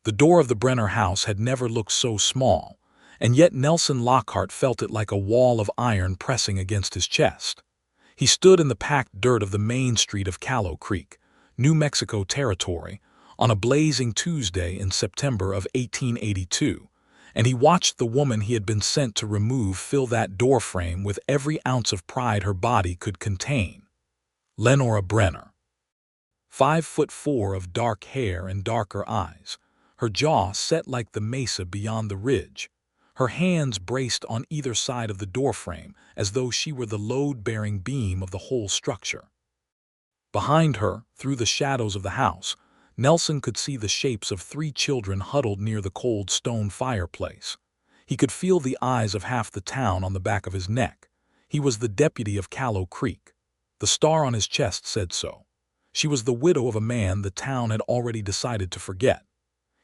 The door of the Brenner house had never looked so small, and yet Nelson Lockhart felt it like a wall of iron pressing against his chest. He stood in the packed dirt of the main street of Callow Creek, New Mexico Territory, on a blazing Tuesday in September of 1882, and he watched the woman he had been sent to remove fill that doorframe with every ounce of pride her body could contain. Lenora Brenner. 5'4" of dark hair and darker eyes, her jaw set like the mesa beyond the ridge, her hands braced on either side of the doorframe as though she were the load-bearing beam of the whole structure. Behind her, through the shadows of the house, Nelson could see the shapes of 3 children huddled near the cold stone fireplace. He could feel the eyes of half the town on the back of his neck. He was the deputy of Callow Creek. The star on his chest said so. She was the widow of a man the town had already decided to forget.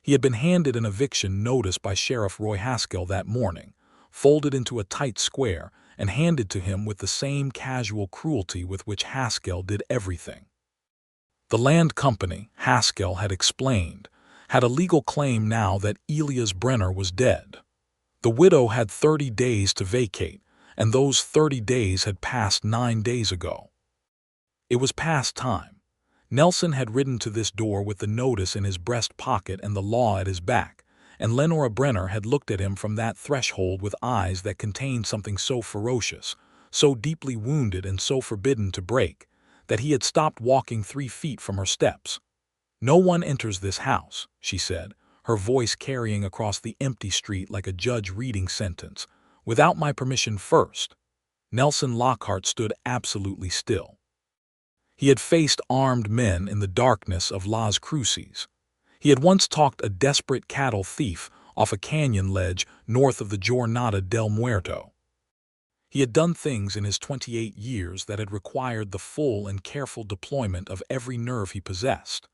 He had been handed an eviction notice by Sheriff Roy Haskell that morning, folded into a tight square, and handed to him with the same casual cruelty with which Haskell did everything. The land company, Haskell had explained, had a legal claim now that Elias Brenner was dead. The widow had 30 days to vacate, and those 30 days had passed 9 days ago. It was past time. Nelson had ridden to this door with the notice in his breast pocket and the law at his back, and Lenora Brenner had looked at him from that threshold with eyes that contained something so ferocious, so deeply wounded and so forbidden to break, that he had stopped walking 3 feet from her steps. "No one enters this house," she said, her voice carrying across the empty street like a judge reading sentence, "without my permission first." Nelson Lockhart stood absolutely still. He had faced armed men in the darkness of Las Cruces. He had once talked a desperate cattle thief off a canyon ledge north of the Jornada del Muerto. He had done things in his 28 years that had required the full and careful deployment of every nerve he possessed.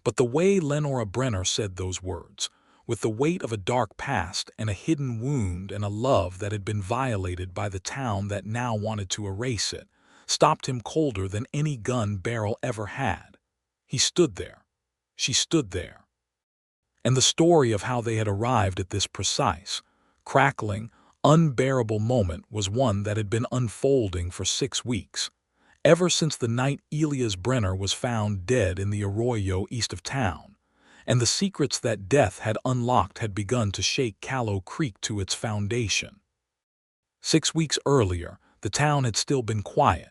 But the way Lenora Brenner said those words, with the weight of a dark past and a hidden wound and a love that had been violated by the town that now wanted to erase it, stopped him colder than any gun barrel ever had. He stood there. She stood there. And the story of how they had arrived at this precise, crackling, unbearable moment was one that had been unfolding for 6 weeks, ever since the night Elias Brenner was found dead in the arroyo east of town, and the secrets that death had unlocked had begun to shake Callow Creek to its foundation. 6 weeks earlier, the town had still been quiet.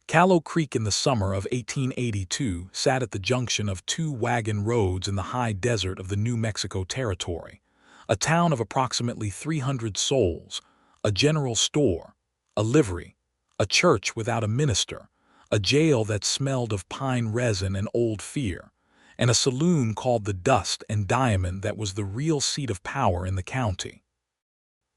Callow Creek in the summer of 1882 sat at the junction of 2 wagon roads in the high desert of the New Mexico Territory, a town of approximately 300 souls, a general store, a livery, a church without a minister, a jail that smelled of pine resin and old fear, and a saloon called the Dust and Diamond that was the real seat of power in the county.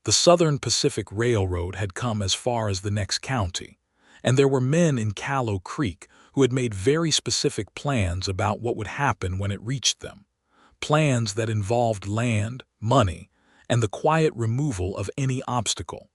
The Southern Pacific Railroad had come as far as the next county, and there were men in Callow Creek who had made very specific plans about what would happen when it reached them, plans that involved land, money, and the quiet removal of any obstacle.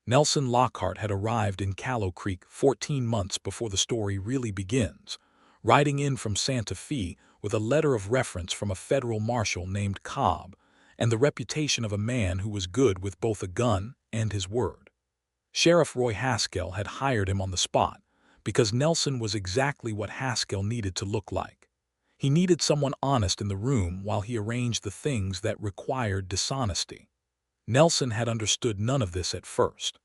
Nelson Lockhart had arrived in Callow Creek 14 months before the story really begins, riding in from Santa Fe with a letter of reference from a federal marshal named Cobb, and the reputation of a man who was good with both a gun and his word. Sheriff Roy Haskell had hired him on the spot because Nelson was exactly what Haskell needed to look like. He needed someone honest in the room while he arranged the things that required dishonesty. Nelson had understood none of this at first.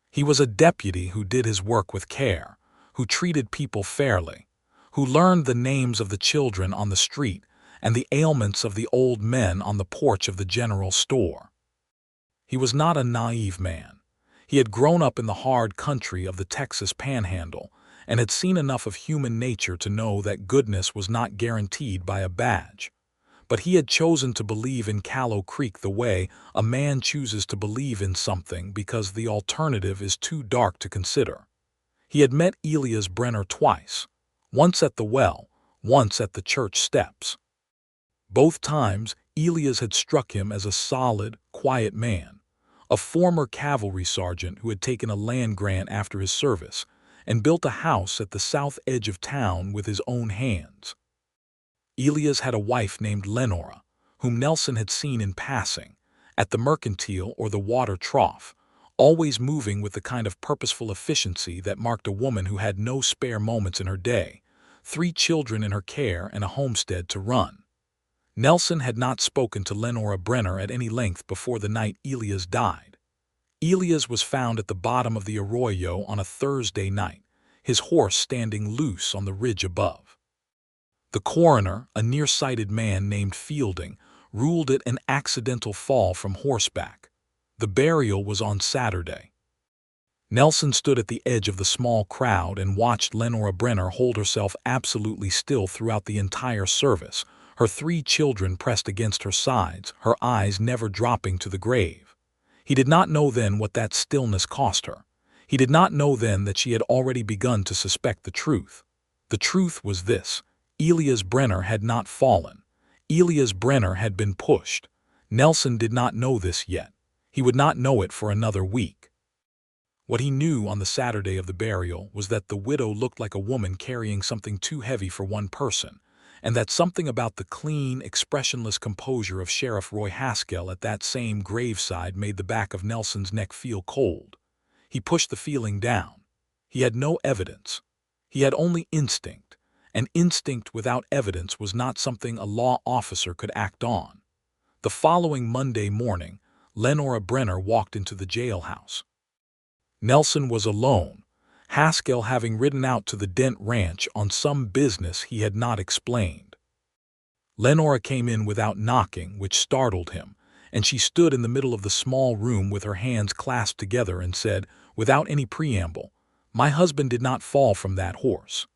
He was a deputy who did his work with care, who treated people fairly, who learned the names of the children on the street and the ailments of the old men on the porch of the general store. He was not a naive man. He had grown up in the hard country of the Texas Panhandle and had seen enough of human nature to know that goodness was not guaranteed by a badge. But he had chosen to believe in Callow Creek the way a man chooses to believe in something because the alternative is too dark to consider. He had met Elias Brenner twice, once at the well, once at the church steps. Both times, Elias had struck him as a solid, quiet man, a former cavalry sergeant who had taken a land grant after his service and built a house at the south edge of town with his own hands. Elias had a wife named Lenora, whom Nelson had seen in passing, at the mercantile or the water trough, always moving with the kind of purposeful efficiency that marked a woman who had no spare moments in her day, 3 children in her care and a homestead to run. Nelson had not spoken to Lenora Brenner at any length before the night Elias died. Elias was found at the bottom of the arroyo on a Thursday night, his horse standing loose on the ridge above. The coroner, a nearsighted man named Fielding, ruled it an accidental fall from horseback. The burial was on Saturday. Nelson stood at the edge of the small crowd and watched Lenora Brenner hold herself absolutely still throughout the entire service, her 3 children pressed against her sides, her eyes never dropping to the grave. He did not know then what that stillness cost her. He did not know then that she had already begun to suspect the truth. The truth was this: Elias Brenner had not fallen. Elias Brenner had been pushed. Nelson did not know this yet. He would not know it for another week. What he knew on the Saturday of the burial was that the widow looked like a woman carrying something too heavy for one person, and that something about the clean, expressionless composure of Sheriff Roy Haskell at that same graveside made the back of Nelson's neck feel cold. He pushed the feeling down. He had no evidence. He had only instinct, and instinct without evidence was not something a law officer could act on. The following Monday morning, Lenora Brenner walked into the jailhouse. Nelson was alone, Haskell having ridden out to the Dent Ranch on some business he had not explained. Lenora came in without knocking, which startled him, and she stood in the middle of the small room with her hands clasped together and said, without any preamble, "My husband did not fall from that horse."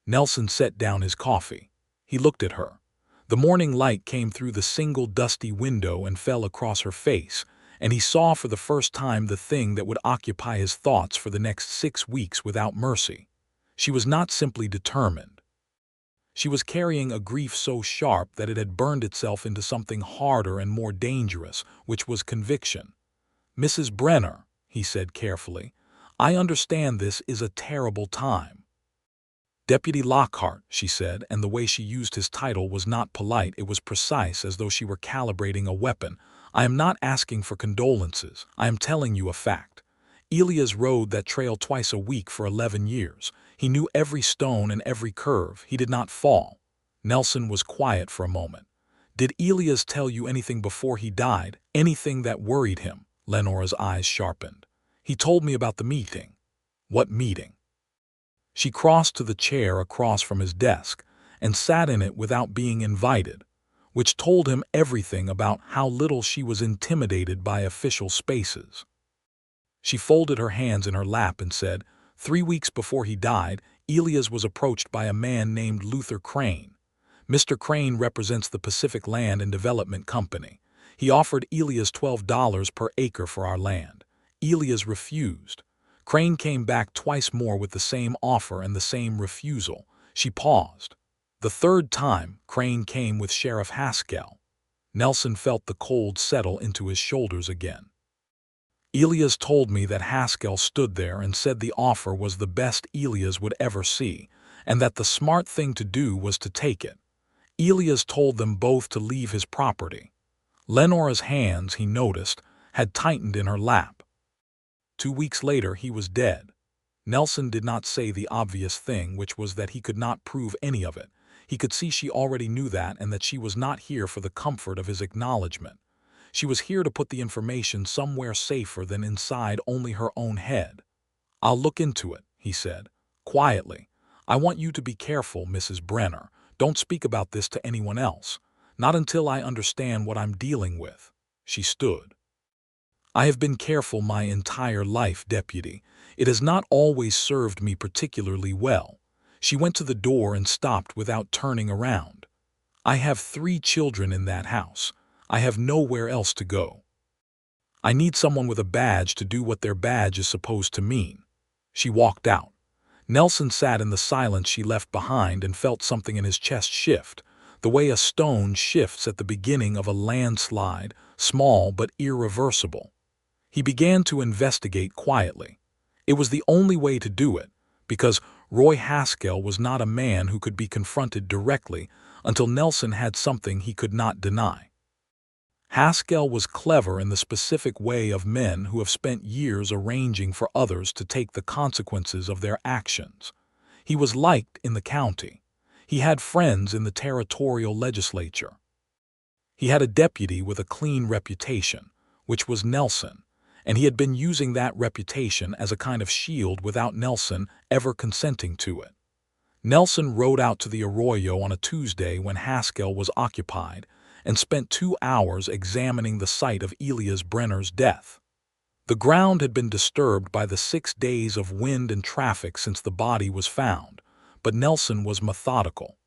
Nelson set down his coffee. He looked at her. The morning light came through the single dusty window and fell across her face, and he saw for the first time the thing that would occupy his thoughts for the next 6 weeks without mercy. She was not simply determined. She was carrying a grief so sharp that it had burned itself into something harder and more dangerous, which was conviction. "Mrs. Brenner," he said carefully, "I understand this is a terrible time." "Deputy Lockhart," she said, and the way she used his title was not polite, it was precise, as though she were calibrating a weapon. "I am not asking for condolences. I am telling you a fact. Elias rode that trail twice a week for 11 years. He knew every stone and every curve. He did not fall." Nelson was quiet for a moment. "Did Elias tell you anything before he died? Anything that worried him?" Lenora's eyes sharpened. "He told me about the meeting." "What meeting?" She crossed to the chair across from his desk and sat in it without being invited, which told him everything about how little she was intimidated by official spaces. She folded her hands in her lap and said, 3 weeks before he died, Elias was approached by a man named Luther Crane. Mr. Crane represents the Pacific Land and Development Company. He offered Elias $12 per acre for our land. Elias refused. Crane came back twice more with the same offer and the same refusal. She paused. The 3rd time, Crane came with Sheriff Haskell. Nelson felt the cold settle into his shoulders again. "Elias told me that Haskell stood there and said the offer was the best Elias would ever see, and that the smart thing to do was to take it. Elias told them both to leave his property." Lenora's hands, he noticed, had tightened in her lap. 2 weeks later, he was dead. Nelson did not say the obvious thing, which was that he could not prove any of it. He could see she already knew that, and that she was not here for the comfort of his acknowledgement. She was here to put the information somewhere safer than inside only her own head. "I'll look into it," he said, quietly. "I want you to be careful, Mrs. Brenner. Don't speak about this to anyone else. Not until I understand what I'm dealing with." She stood. "I have been careful my entire life, Deputy. It has not always served me particularly well." She went to the door and stopped without turning around. "I have 3 children in that house. I have nowhere else to go. I need someone with a badge to do what their badge is supposed to mean." She walked out. Nelson sat in the silence she left behind and felt something in his chest shift, the way a stone shifts at the beginning of a landslide, small but irreversible. He began to investigate quietly. It was the only way to do it, because Roy Haskell was not a man who could be confronted directly until Nelson had something he could not deny. Haskell was clever in the specific way of men who have spent years arranging for others to take the consequences of their actions. He was liked in the county. He had friends in the territorial legislature. He had a deputy with a clean reputation, which was Nelson, and he had been using that reputation as a kind of shield without Nelson ever consenting to it. Nelson rode out to the arroyo on a Tuesday when Haskell was occupied and spent 2 hours examining the site of Elias Brenner's death. The ground had been disturbed by the 6 days of wind and traffic since the body was found, but Nelson was methodical.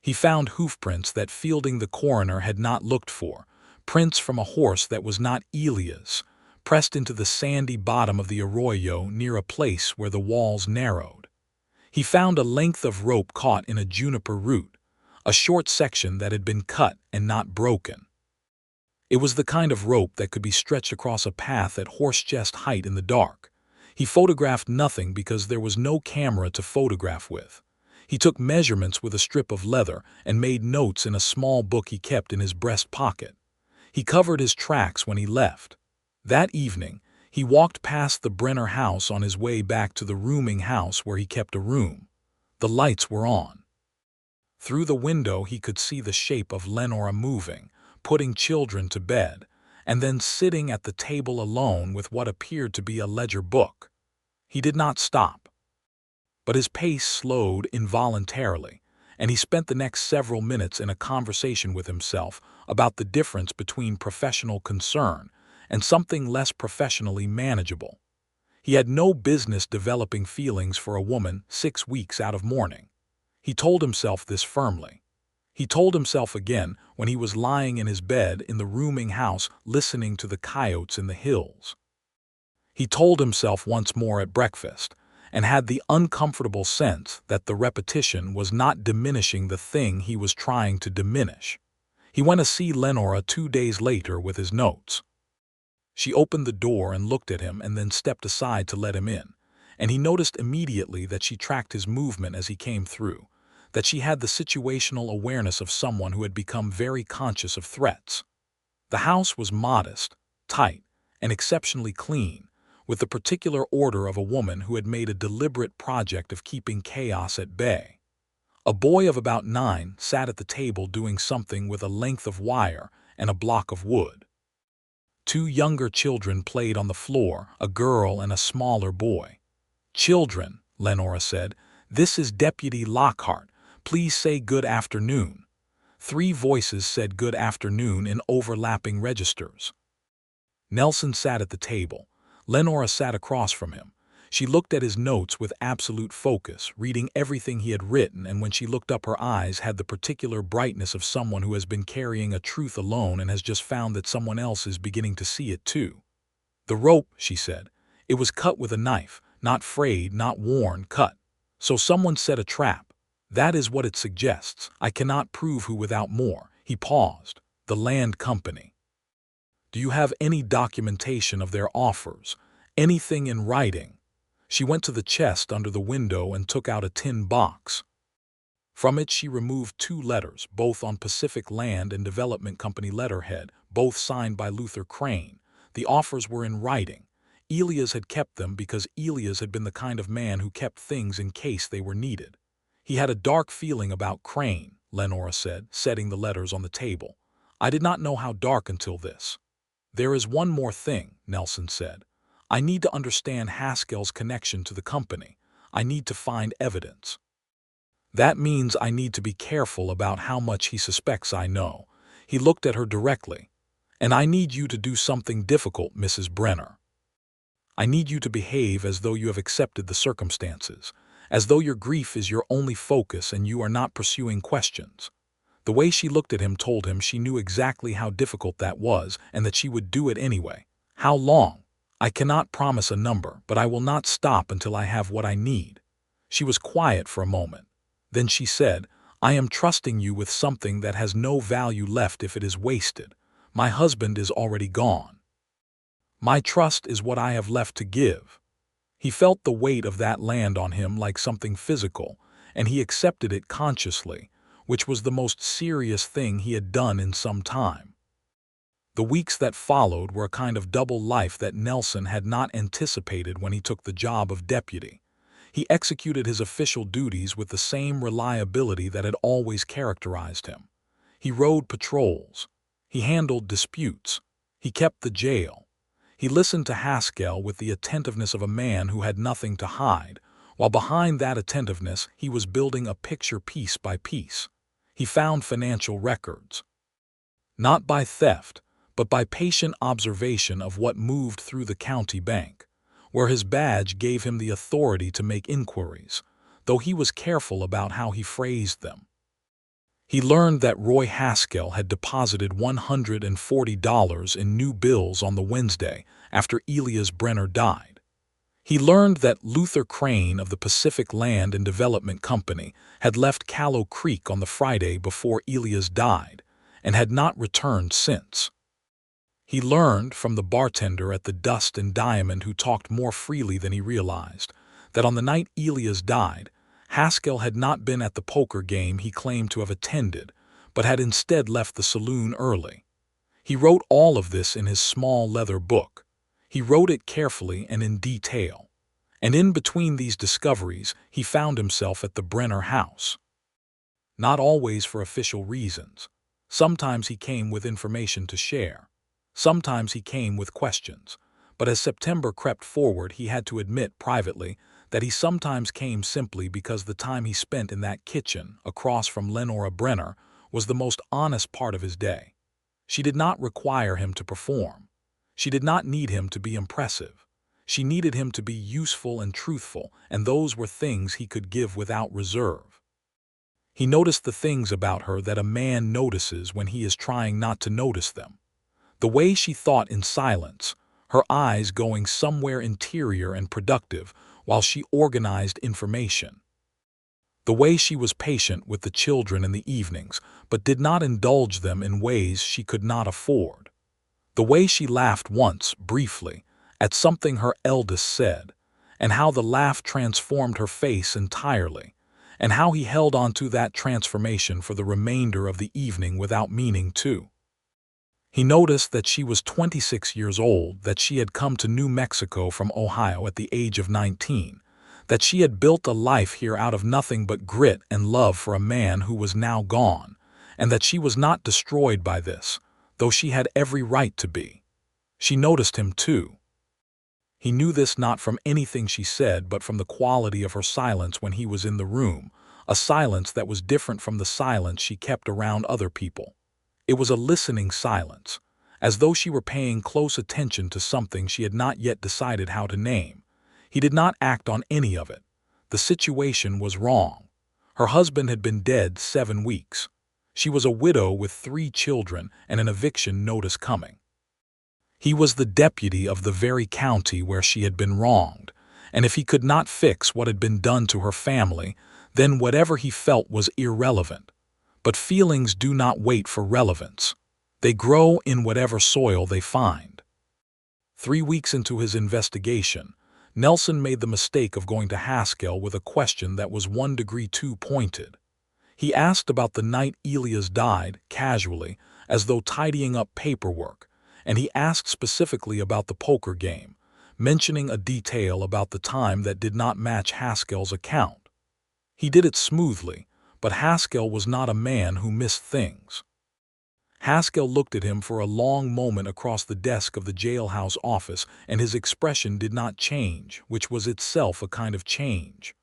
He found hoofprints that Fielding the coroner had not looked for, prints from a horse that was not Elias, pressed into the sandy bottom of the arroyo near a place where the walls narrowed. He found a length of rope caught in a juniper root, a short section that had been cut and not broken. It was the kind of rope that could be stretched across a path at horse-chest height in the dark. He photographed nothing because there was no camera to photograph with. He took measurements with a strip of leather and made notes in a small book he kept in his breast pocket. He covered his tracks when he left. That evening, he walked past the Brenner house on his way back to the rooming house where he kept a room. The lights were on. Through the window he could see the shape of Lenora moving, putting children to bed, and then sitting at the table alone with what appeared to be a ledger book. He did not stop. But his pace slowed involuntarily, and he spent the next several minutes in a conversation with himself about the difference between professional concern and something less professionally manageable. He had no business developing feelings for a woman 6 weeks out of mourning. He told himself this firmly. He told himself again when he was lying in his bed in the rooming house listening to the coyotes in the hills. He told himself once more at breakfast, and had the uncomfortable sense that the repetition was not diminishing the thing he was trying to diminish. He went to see Lenora 2 days later with his notes. She opened the door and looked at him and then stepped aside to let him in, and he noticed immediately that she tracked his movement as he came through, that she had the situational awareness of someone who had become very conscious of threats. The house was modest, tight, and exceptionally clean, with the particular order of a woman who had made a deliberate project of keeping chaos at bay. A boy of about 9 sat at the table doing something with a length of wire and a block of wood. 2 younger children played on the floor, a girl and a smaller boy. "Children," Lenora said, "this is Deputy Lockhart. Please say good afternoon." 3 voices said good afternoon in overlapping registers. Nelson sat at the table. Lenora sat across from him. She looked at his notes with absolute focus, reading everything he had written, and when she looked up her eyes had the particular brightness of someone who has been carrying a truth alone and has just found that someone else is beginning to see it too. "The rope," she said. "It was cut with a knife, not frayed, not worn, cut. So someone set a trap. That is what it suggests. I cannot prove who without more." He paused. "The land company. Do you have any documentation of their offers? Anything in writing?" She went to the chest under the window and took out a tin box. From it she removed 2 letters, both on Pacific Land and Development Company letterhead, both signed by Luther Crane. The offers were in writing. Elias had kept them because Elias had been the kind of man who kept things in case they were needed. "He had a dark feeling about Crane," Lenora said, setting the letters on the table. "I did not know how dark until this." "There is one more thing," Nelson said. "I need to understand Haskell's connection to the company. I need to find evidence. That means I need to be careful about how much he suspects I know." He looked at her directly. "And I need you to do something difficult, Mrs. Brenner. I need you to behave as though you have accepted the circumstances, as though your grief is your only focus and you are not pursuing questions." The way she looked at him told him she knew exactly how difficult that was and that she would do it anyway. "How long?" "I cannot promise a number, but I will not stop until I have what I need." She was quiet for a moment. Then she said, "I am trusting you with something that has no value left if it is wasted. My husband is already gone. My trust is what I have left to give." He felt the weight of that land on him like something physical, and he accepted it consciously, which was the most serious thing he had done in some time. The weeks that followed were a kind of double life that Nelson had not anticipated when he took the job of deputy. He executed his official duties with the same reliability that had always characterized him. He rode patrols. He handled disputes. He kept the jail. He listened to Haskell with the attentiveness of a man who had nothing to hide, while behind that attentiveness he was building a picture piece by piece. He found financial records. Not by theft, but by patient observation of what moved through the county bank, where his badge gave him the authority to make inquiries, though he was careful about how he phrased them. He learned that Roy Haskell had deposited $140 in new bills on the Wednesday after Elias Brenner died. He learned that Luther Crane of the Pacific Land and Development Company had left Callow Creek on the Friday before Elias died and had not returned since. He learned from the bartender at the Dust and Diamond, who talked more freely than he realized, that on the night Elias died, Haskell had not been at the poker game he claimed to have attended, but had instead left the saloon early. He wrote all of this in his small leather book. He wrote it carefully and in detail. And in between these discoveries, he found himself at the Brenner house. Not always for official reasons. Sometimes he came with information to share. Sometimes he came with questions, but as September crept forward he had to admit privately that he sometimes came simply because the time he spent in that kitchen across from Lenora Brenner was the most honest part of his day. She did not require him to perform. She did not need him to be impressive. She needed him to be useful and truthful, and those were things he could give without reserve. He noticed the things about her that a man notices when he is trying not to notice them. The way she thought in silence, her eyes going somewhere interior and productive while she organized information. The way she was patient with the children in the evenings, but did not indulge them in ways she could not afford. The way she laughed once, briefly, at something her eldest said, and how the laugh transformed her face entirely, and how he held on to that transformation for the remainder of the evening without meaning to. He noticed that she was 26 years old, that she had come to New Mexico from Ohio at the age of 19, that she had built a life here out of nothing but grit and love for a man who was now gone, and that she was not destroyed by this, though she had every right to be. She noticed him too. He knew this not from anything she said, but from the quality of her silence when he was in the room, a silence that was different from the silence she kept around other people. It was a listening silence, as though she were paying close attention to something she had not yet decided how to name. He did not act on any of it. The situation was wrong. Her husband had been dead 7 weeks. She was a widow with 3 children and an eviction notice coming. He was the deputy of the very county where she had been wronged, and if he could not fix what had been done to her family, then whatever he felt was irrelevant. But feelings do not wait for relevance. They grow in whatever soil they find. 3 weeks into his investigation, Nelson made the mistake of going to Haskell with a question that was 1 degree too pointed. He asked about the night Elias died, casually, as though tidying up paperwork, and he asked specifically about the poker game, mentioning a detail about the time that did not match Haskell's account. He did it smoothly, but Haskell was not a man who missed things. Haskell looked at him for a long moment across the desk of the jailhouse office, and his expression did not change, which was itself a kind of change.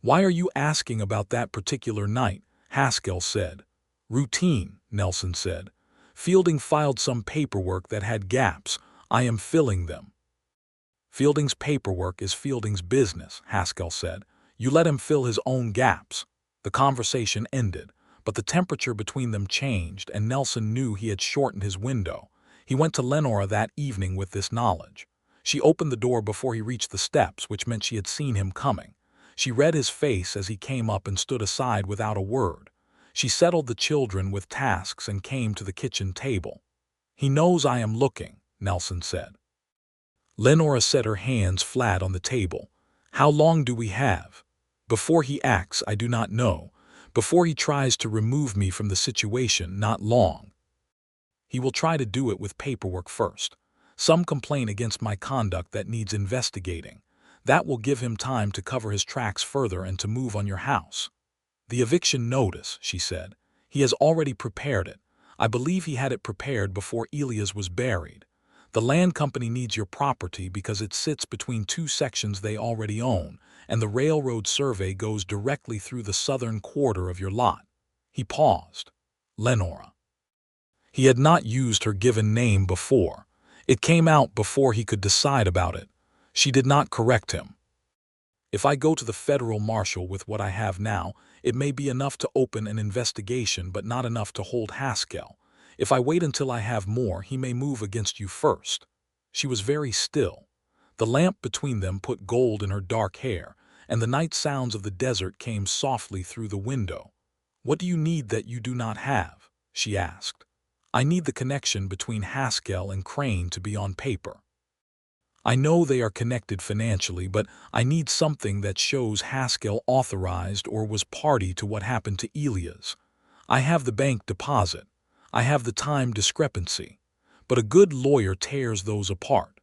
"Why are you asking about that particular night?" Haskell said. "Routine," Nelson said. "Fielding filed some paperwork that had gaps. I am filling them." "Fielding's paperwork is Fielding's business," Haskell said. "You let him fill his own gaps." The conversation ended, but the temperature between them changed, and Nelson knew he had shortened his window. He went to Lenora that evening with this knowledge. She opened the door before he reached the steps, which meant she had seen him coming. She read his face as he came up and stood aside without a word. She settled the children with tasks and came to the kitchen table. "He knows I am looking," Nelson said. Lenora set her hands flat on the table. "How long do we have?" "Before he acts, I do not know, Before he tries to remove me from the situation, not long. He will try to do it with paperwork first. Some complaint against my conduct that needs investigating. That will give him time to cover his tracks further and to move on your house. The eviction notice, she said. He has already prepared it. I believe he had it prepared before Elias was buried. The land company needs your property because it sits between two sections they already own, and the railroad survey goes directly through the southern quarter of your lot. He paused. Lenora. He had not used her given name before. It came out before he could decide about it. She did not correct him. If I go to the federal marshal with what I have now, it may be enough to open an investigation but not enough to hold Haskell. If I wait until I have more, he may move against you first. She was very still. The lamp between them put gold in her dark hair, and the night sounds of the desert came softly through the window. What do you need that you do not have? She asked. I need the connection between Haskell and Crane to be on paper. I know they are connected financially, but I need something that shows Haskell authorized or was party to what happened to Elias. I have the bank deposit. I have the time discrepancy. But a good lawyer tears those apart.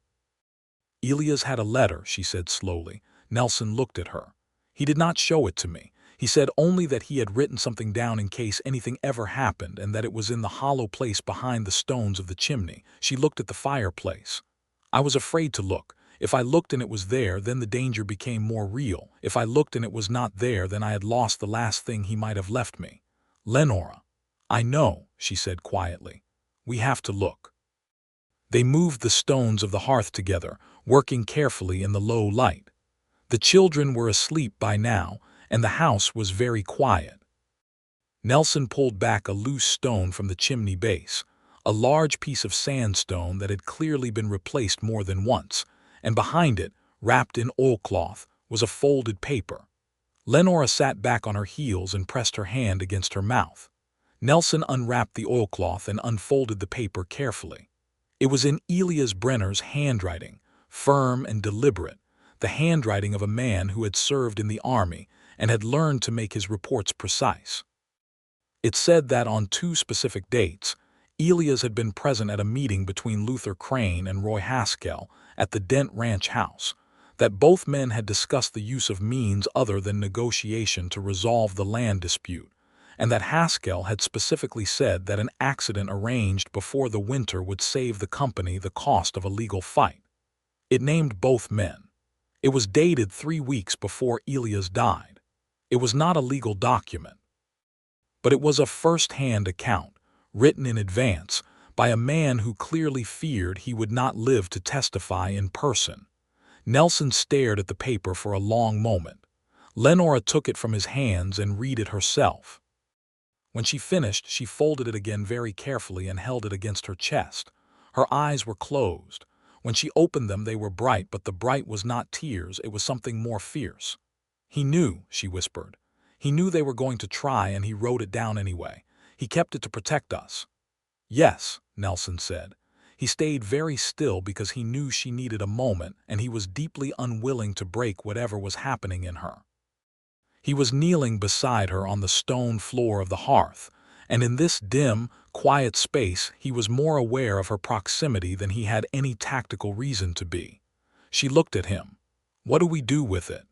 Elias had a letter, she said slowly. Nelson looked at her. He did not show it to me. He said only that he had written something down in case anything ever happened and that it was in the hollow place behind the stones of the chimney. She looked at the fireplace. I was afraid to look. If I looked and it was there, then the danger became more real. If I looked and it was not there, then I had lost the last thing he might have left me. Lenora. I know, she said quietly. We have to look. They moved the stones of the hearth together, working carefully in the low light. The children were asleep by now, and the house was very quiet. Nelson pulled back a loose stone from the chimney base, a large piece of sandstone that had clearly been replaced more than once, and behind it, wrapped in oilcloth, was a folded paper. Lenora sat back on her heels and pressed her hand against her mouth. Nelson unwrapped the oilcloth and unfolded the paper carefully. It was in Lenora Brenner's handwriting, firm and deliberate, the handwriting of a man who had served in the army and had learned to make his reports precise. It said that on 2 specific dates, Elias had been present at a meeting between Luther Crane and Roy Haskell at the Dent Ranch house, that both men had discussed the use of means other than negotiation to resolve the land dispute, and that Haskell had specifically said that an accident arranged before the winter would save the company the cost of a legal fight. It named both men. It was dated 3 weeks before Elias died. It was not a legal document, but it was a first-hand account, written in advance, by a man who clearly feared he would not live to testify in person. Nelson stared at the paper for a long moment. Lenora took it from his hands and read it herself. When she finished, she folded it again very carefully and held it against her chest. Her eyes were closed. When she opened them, they were bright, but the bright was not tears, it was something more fierce. He knew, she whispered. He knew they were going to try, and he wrote it down anyway. He kept it to protect us. Yes, Nelson said. He stayed very still because he knew she needed a moment, and he was deeply unwilling to break whatever was happening in her. He was kneeling beside her on the stone floor of the hearth, and in this dim, quiet space he was more aware of her proximity than he had any tactical reason to be. She looked at him. What do we do with it?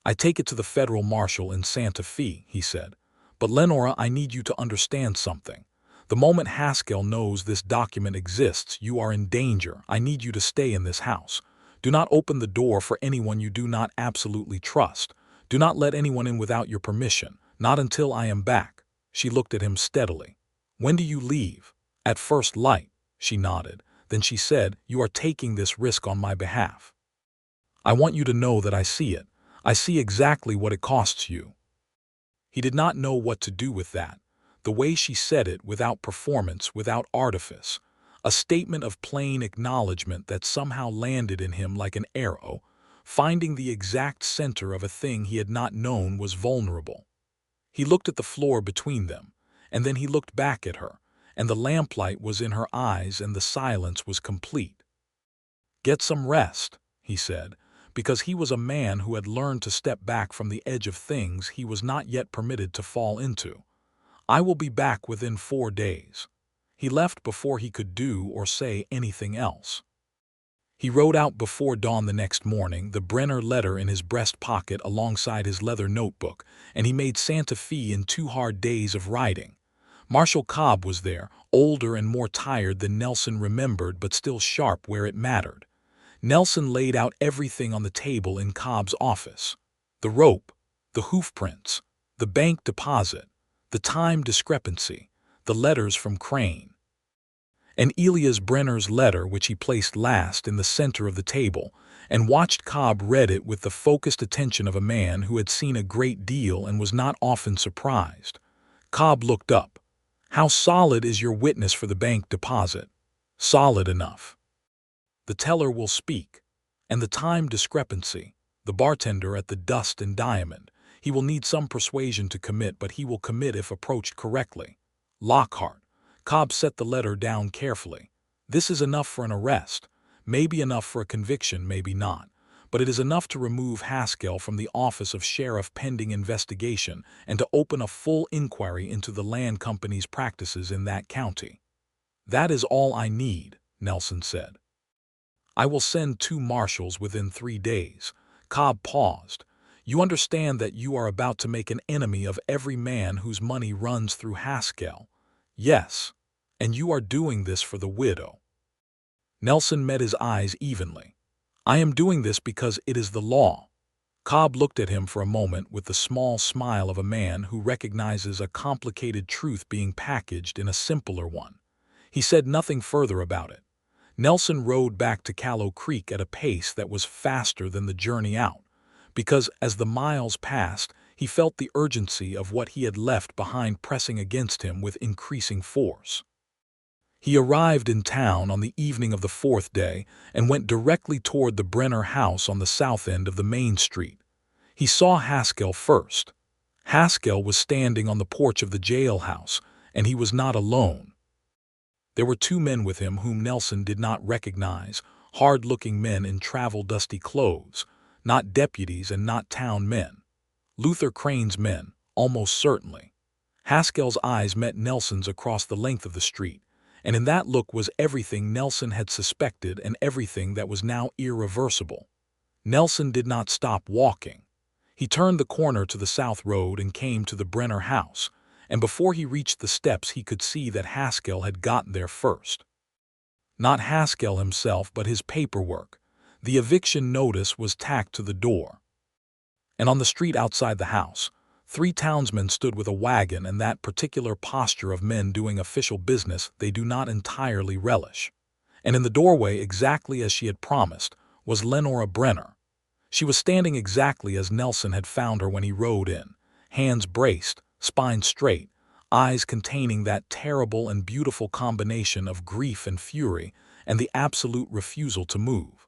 I take it to the federal marshal in Santa Fe, he said. But Lenora, I need you to understand something. The moment Haskell knows this document exists, you are in danger. I need you to stay in this house. Do not open the door for anyone you do not absolutely trust. Do not let anyone in without your permission, not until I am back. She looked at him steadily. When do you leave? At first light, she nodded. Then she said, you are taking this risk on my behalf. I want you to know that I see it. I see exactly what it costs you. He did not know what to do with that. The way she said it, without performance, without artifice, a statement of plain acknowledgement that somehow landed in him like an arrow, finding the exact center of a thing he had not known was vulnerable. He looked at the floor between them, and then he looked back at her, and the lamplight was in her eyes and the silence was complete. Get some rest, he said, because he was a man who had learned to step back from the edge of things he was not yet permitted to fall into. "I will be back within 4 days." He left before he could do or say anything else. He rode out before dawn the next morning, the Brenner letter in his breast pocket alongside his leather notebook, and he made Santa Fe in 2 hard days of riding. Marshal Cobb was there, older and more tired than Nelson remembered, but still sharp where it mattered. Nelson laid out everything on the table in Cobb's office. The rope, the hoof prints, the bank deposit, the time discrepancy, the letters from Crane, and Elias Brenner's letter, which he placed last, in the center of the table, and watched Cobb read it with the focused attention of a man who had seen a great deal and was not often surprised. Cobb looked up. "How solid is your witness for the bank deposit?" "Solid enough." "The teller will speak. And the time discrepancy, the bartender at the Dust and Diamond. He will need some persuasion to commit, but he will commit if approached correctly." "Lockhart." Cobb set the letter down carefully. "This is enough for an arrest, maybe enough for a conviction, maybe not, but it is enough to remove Haskell from the office of sheriff pending investigation and to open a full inquiry into the land company's practices in that county." "That is all I need," Nelson said. "I will send 2 marshals within 3 days." Cobb paused. "You understand that you are about to make an enemy of every man whose money runs through Haskell?" "Yes. And you are doing this for the widow." Nelson met his eyes evenly. "I am doing this because it is the law." Cobb looked at him for a moment with the small smile of a man who recognizes a complicated truth being packaged in a simpler one. He said nothing further about it. Nelson rode back to Callow Creek at a pace that was faster than the journey out, because as the miles passed, he felt the urgency of what he had left behind pressing against him with increasing force. He arrived in town on the evening of the 4th day and went directly toward the Brenner house on the south end of the main street. He saw Haskell first. Haskell was standing on the porch of the jailhouse, and he was not alone. There were 2 men with him whom Nelson did not recognize, hard-looking men in travel-dusty clothes, not deputies and not town men. Luther Crane's men, almost certainly. Haskell's eyes met Nelson's across the length of the street, and in that look was everything Nelson had suspected and everything that was now irreversible. Nelson did not stop walking. He turned the corner to the south road and came to the Brenner house, and before he reached the steps he could see that Haskell had gotten there first. Not Haskell himself, but his paperwork. The eviction notice was tacked to the door. And on the street outside the house, 3 townsmen stood with a wagon and that particular posture of men doing official business they do not entirely relish. And in the doorway, exactly as she had promised, was Lenora Brenner. She was standing exactly as Nelson had found her when he rode in, hands braced, spine straight, eyes containing that terrible and beautiful combination of grief and fury and the absolute refusal to move.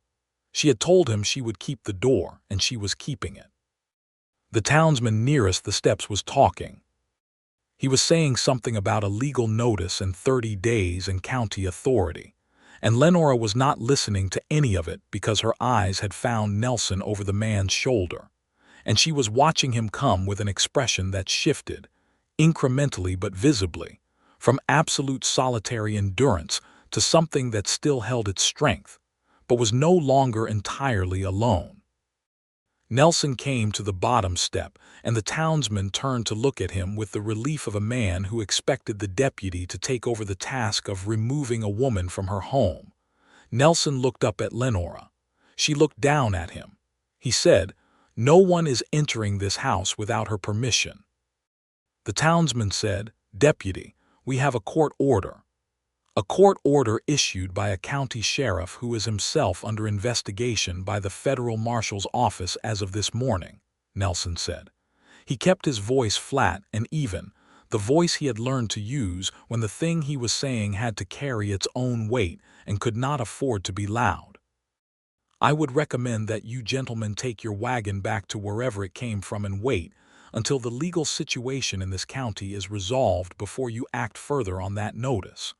She had told him she would keep the door, and she was keeping it. The townsman nearest the steps was talking. He was saying something about a legal notice and 30 days and county authority, and Lenora was not listening to any of it because her eyes had found Nelson over the man's shoulder, and she was watching him come with an expression that shifted, incrementally but visibly, from absolute solitary endurance to something that still held its strength, but was no longer entirely alone. Nelson came to the bottom step, and the townsman turned to look at him with the relief of a man who expected the deputy to take over the task of removing a woman from her home. Nelson looked up at Lenora. She looked down at him. He said, "No one is entering this house without her permission." The townsman said, "Deputy, we have a court order." "A court order issued by a county sheriff who is himself under investigation by the federal marshal's office as of this morning," Nelson said. He kept his voice flat and even, the voice he had learned to use when the thing he was saying had to carry its own weight and could not afford to be loud. "I would recommend that you gentlemen take your wagon back to wherever it came from and wait until the legal situation in this county is resolved before you act further on that notice."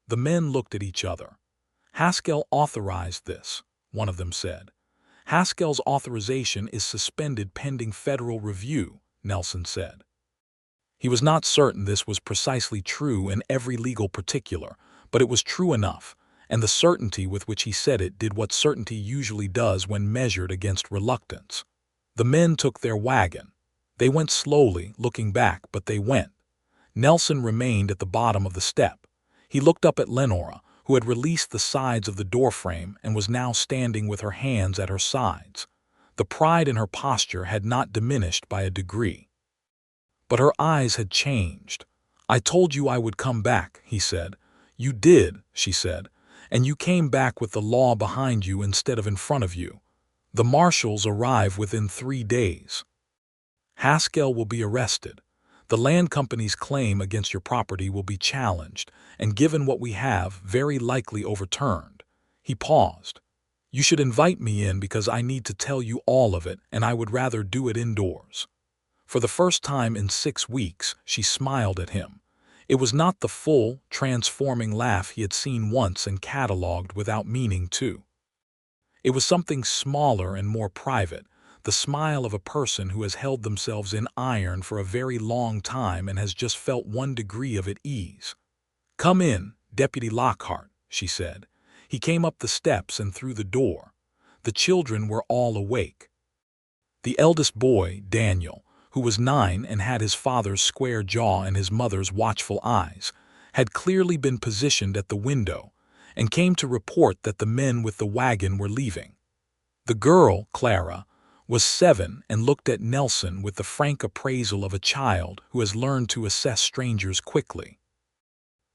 The men looked at each other. "Haskell authorized this," one of them said. Haskell's authorization is suspended pending federal review, Nelson said. He was not certain this was precisely true in every legal particular, but it was true enough, and the certainty with which he said it did what certainty usually does when measured against reluctance. The men took their wagon. They went slowly, looking back, but they went. Nelson remained at the bottom of the step. He looked up at Lenora, who had released the sides of the doorframe and was now standing with her hands at her sides. The pride in her posture had not diminished by a degree. But her eyes had changed. "I told you I would come back," he said. "You did," she said, "and you came back with the law behind you instead of in front of you. The marshals arrive within 3 days. Haskell will be arrested. The land company's claim against your property will be challenged, and given what we have, very likely overturned." He paused. "You should invite me in because I need to tell you all of it, and I would rather do it indoors." For the first time in 6 weeks, she smiled at him. It was not the full, transforming laugh he had seen once and catalogued without meaning to. It was something smaller and more private, the smile of a person who has held themselves in iron for a very long time and has just felt 1 degree of at ease. "Come in, Deputy Lockhart," she said. He came up the steps and through the door. The children were all awake. The eldest boy, Daniel, who was 9 and had his father's square jaw and his mother's watchful eyes, had clearly been positioned at the window, and came to report that the men with the wagon were leaving. The girl, Clara, was 7 and looked at Nelson with the frank appraisal of a child who has learned to assess strangers quickly.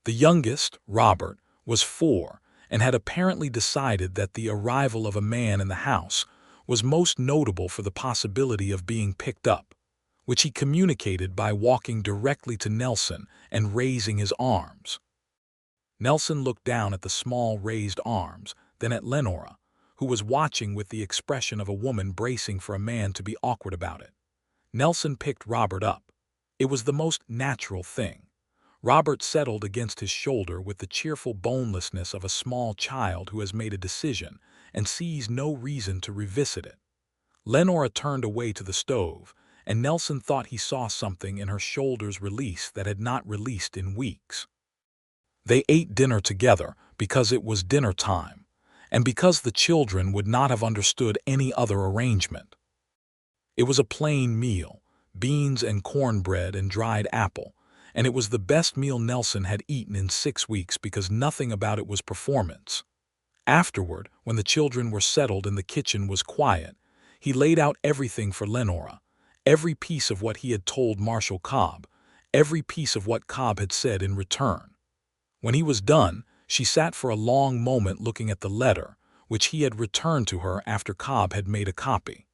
The youngest, Robert, was 4 and had apparently decided that the arrival of a man in the house was most notable for the possibility of being picked up, which he communicated by walking directly to Nelson and raising his arms. Nelson looked down at the small raised arms, then at Lenora, who was watching with the expression of a woman bracing for a man to be awkward about it. Nelson picked Robert up. It was the most natural thing. Robert settled against his shoulder with the cheerful bonelessness of a small child who has made a decision and sees no reason to revisit it. Lenora turned away to the stove, and Nelson thought he saw something in her shoulders release that had not released in weeks. They ate dinner together because it was dinner time, and because the children would not have understood any other arrangement. It was a plain meal, beans and cornbread and dried apple, and it was the best meal Nelson had eaten in 6 weeks because nothing about it was performance. Afterward, when the children were settled and the kitchen was quiet, he laid out everything for Lenora, every piece of what he had told Marshal Cobb, every piece of what Cobb had said in return. When he was done, she sat for a long moment looking at the letter, which he had returned to her after Cobb had made a copy.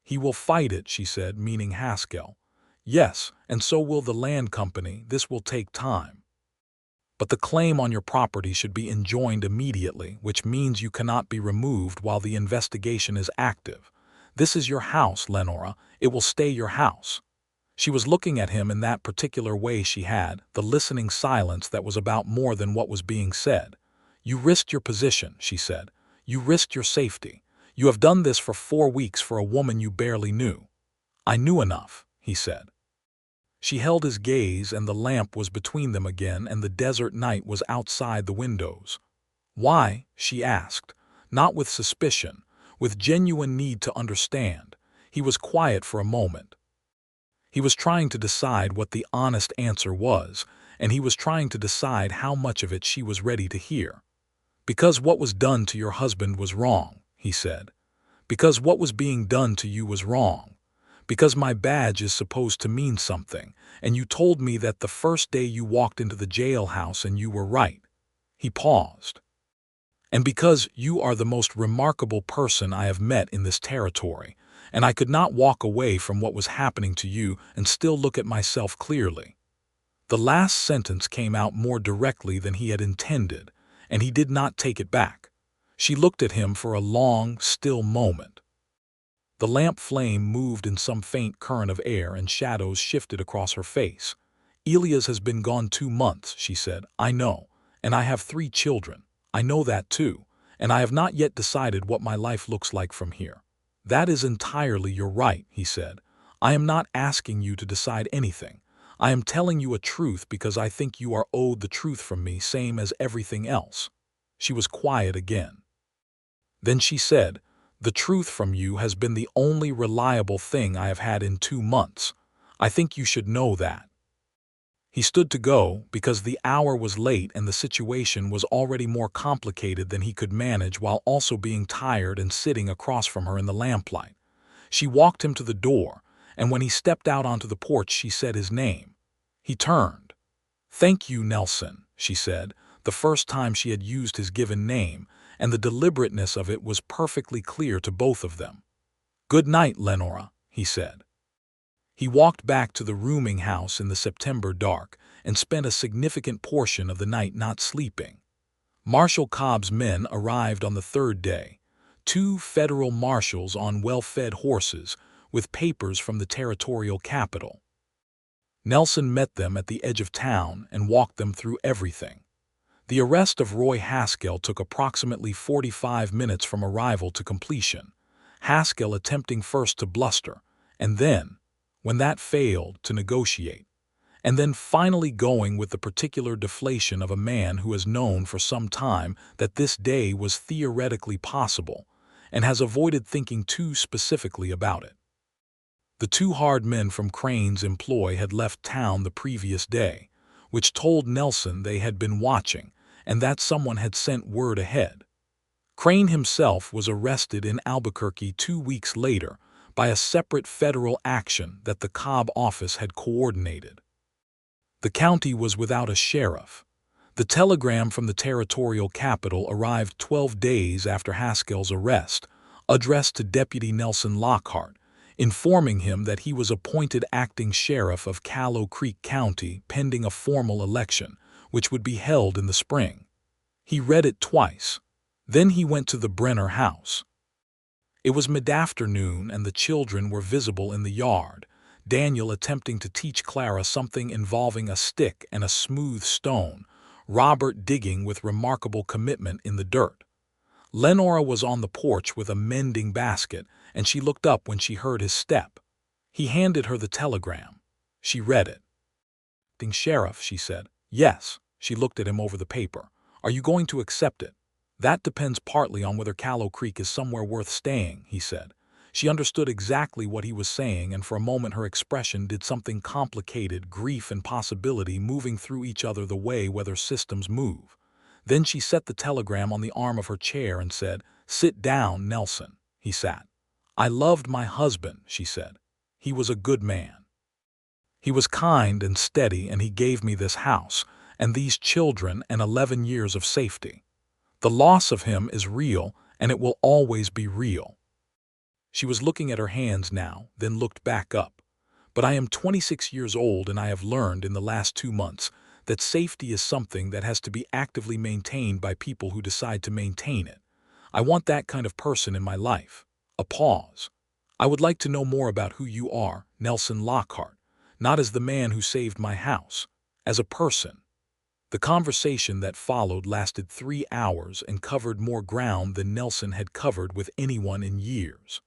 "He will fight it," she said, meaning Haskell. "Yes, and so will the land company. This will take time. But the claim on your property should be enjoined immediately, which means you cannot be removed while the investigation is active. This is your house, Lenora. It will stay your house." She was looking at him in that particular way she had, the listening silence that was about more than what was being said. "You risked your position," she said. "You risked your safety. You have done this for 4 weeks for a woman you barely knew." "I knew enough," he said. She held his gaze, and the lamp was between them again, and the desert night was outside the windows. "Why?" she asked, not with suspicion, with genuine need to understand. He was quiet for a moment. He was trying to decide what the honest answer was, and he was trying to decide how much of it she was ready to hear. "Because what was done to your husband was wrong," he said. "Because what was being done to you was wrong. Because my badge is supposed to mean something, and you told me that the first day you walked into the jailhouse, and you were right." He paused. "And because you are the most remarkable person I have met in this territory, and I could not walk away from what was happening to you and still look at myself clearly." The last sentence came out more directly than he had intended, and he did not take it back. She looked at him for a long, still moment. The lamp flame moved in some faint current of air, and shadows shifted across her face. "Elias has been gone 2 months," she said. "I know, and I have 3 children. I know that too, and I have not yet decided what my life looks like from here." "That is entirely your right," he said. "I am not asking you to decide anything. I am telling you a truth because I think you are owed the truth from me, same as everything else." She was quiet again. Then she said, "The truth from you has been the only reliable thing I have had in 2 months. I think you should know that." He stood to go because the hour was late and the situation was already more complicated than he could manage while also being tired and sitting across from her in the lamplight. She walked him to the door, and when he stepped out onto the porch she said his name. He turned. "Thank you, Nelson," she said, the first time she had used his given name, and the deliberateness of it was perfectly clear to both of them. "Good night, Lenora," he said. He walked back to the rooming house in the September dark and spent a significant portion of the night not sleeping. Marshal Cobb's men arrived on the third day, 2 federal marshals on well-fed horses with papers from the territorial capital. Nelson met them at the edge of town and walked them through everything. The arrest of Roy Haskell took approximately 45 minutes from arrival to completion, Haskell attempting first to bluster, and then, when that failed, to negotiate, and then finally going with the particular deflation of a man who has known for some time that this day was theoretically possible and has avoided thinking too specifically about it. The 2 hard men from Crane's employ had left town the previous day, which told Nelson they had been watching and that someone had sent word ahead. Crane himself was arrested in Albuquerque 2 weeks later by a separate federal action that the Cobb office had coordinated. The county was without a sheriff. The telegram from the territorial capital arrived 12 days after Haskell's arrest, addressed to Deputy Nelson Lockhart, informing him that he was appointed acting sheriff of Callow Creek County pending a formal election, which would be held in the spring. He read it twice. Then he went to the Brenner house. It was mid-afternoon and the children were visible in the yard, Daniel attempting to teach Clara something involving a stick and a smooth stone, Robert digging with remarkable commitment in the dirt. Lenora was on the porch with a mending basket, and she looked up when she heard his step. He handed her the telegram. She read it. "Acting sheriff," she said. "Yes." She looked at him over the paper. "Are you going to accept it?" "That depends partly on whether Callow Creek is somewhere worth staying," he said. She understood exactly what he was saying, and for a moment her expression did something complicated, grief and possibility moving through each other the way weather systems move. Then she set the telegram on the arm of her chair and said, "Sit down, Nelson." He sat. "I loved my husband," she said. "He was a good man. He was kind and steady, and he gave me this house, and these children, and 11 years of safety. The loss of him is real, and it will always be real." She was looking at her hands now, then looked back up. "But I am 26 years old, and I have learned in the last 2 months that safety is something that has to be actively maintained by people who decide to maintain it. I want that kind of person in my life." A pause. "I would like to know more about who you are, Nelson Lockhart, not as the man who saved my house, as a person." The conversation that followed lasted 3 hours and covered more ground than Nelson had covered with anyone in years.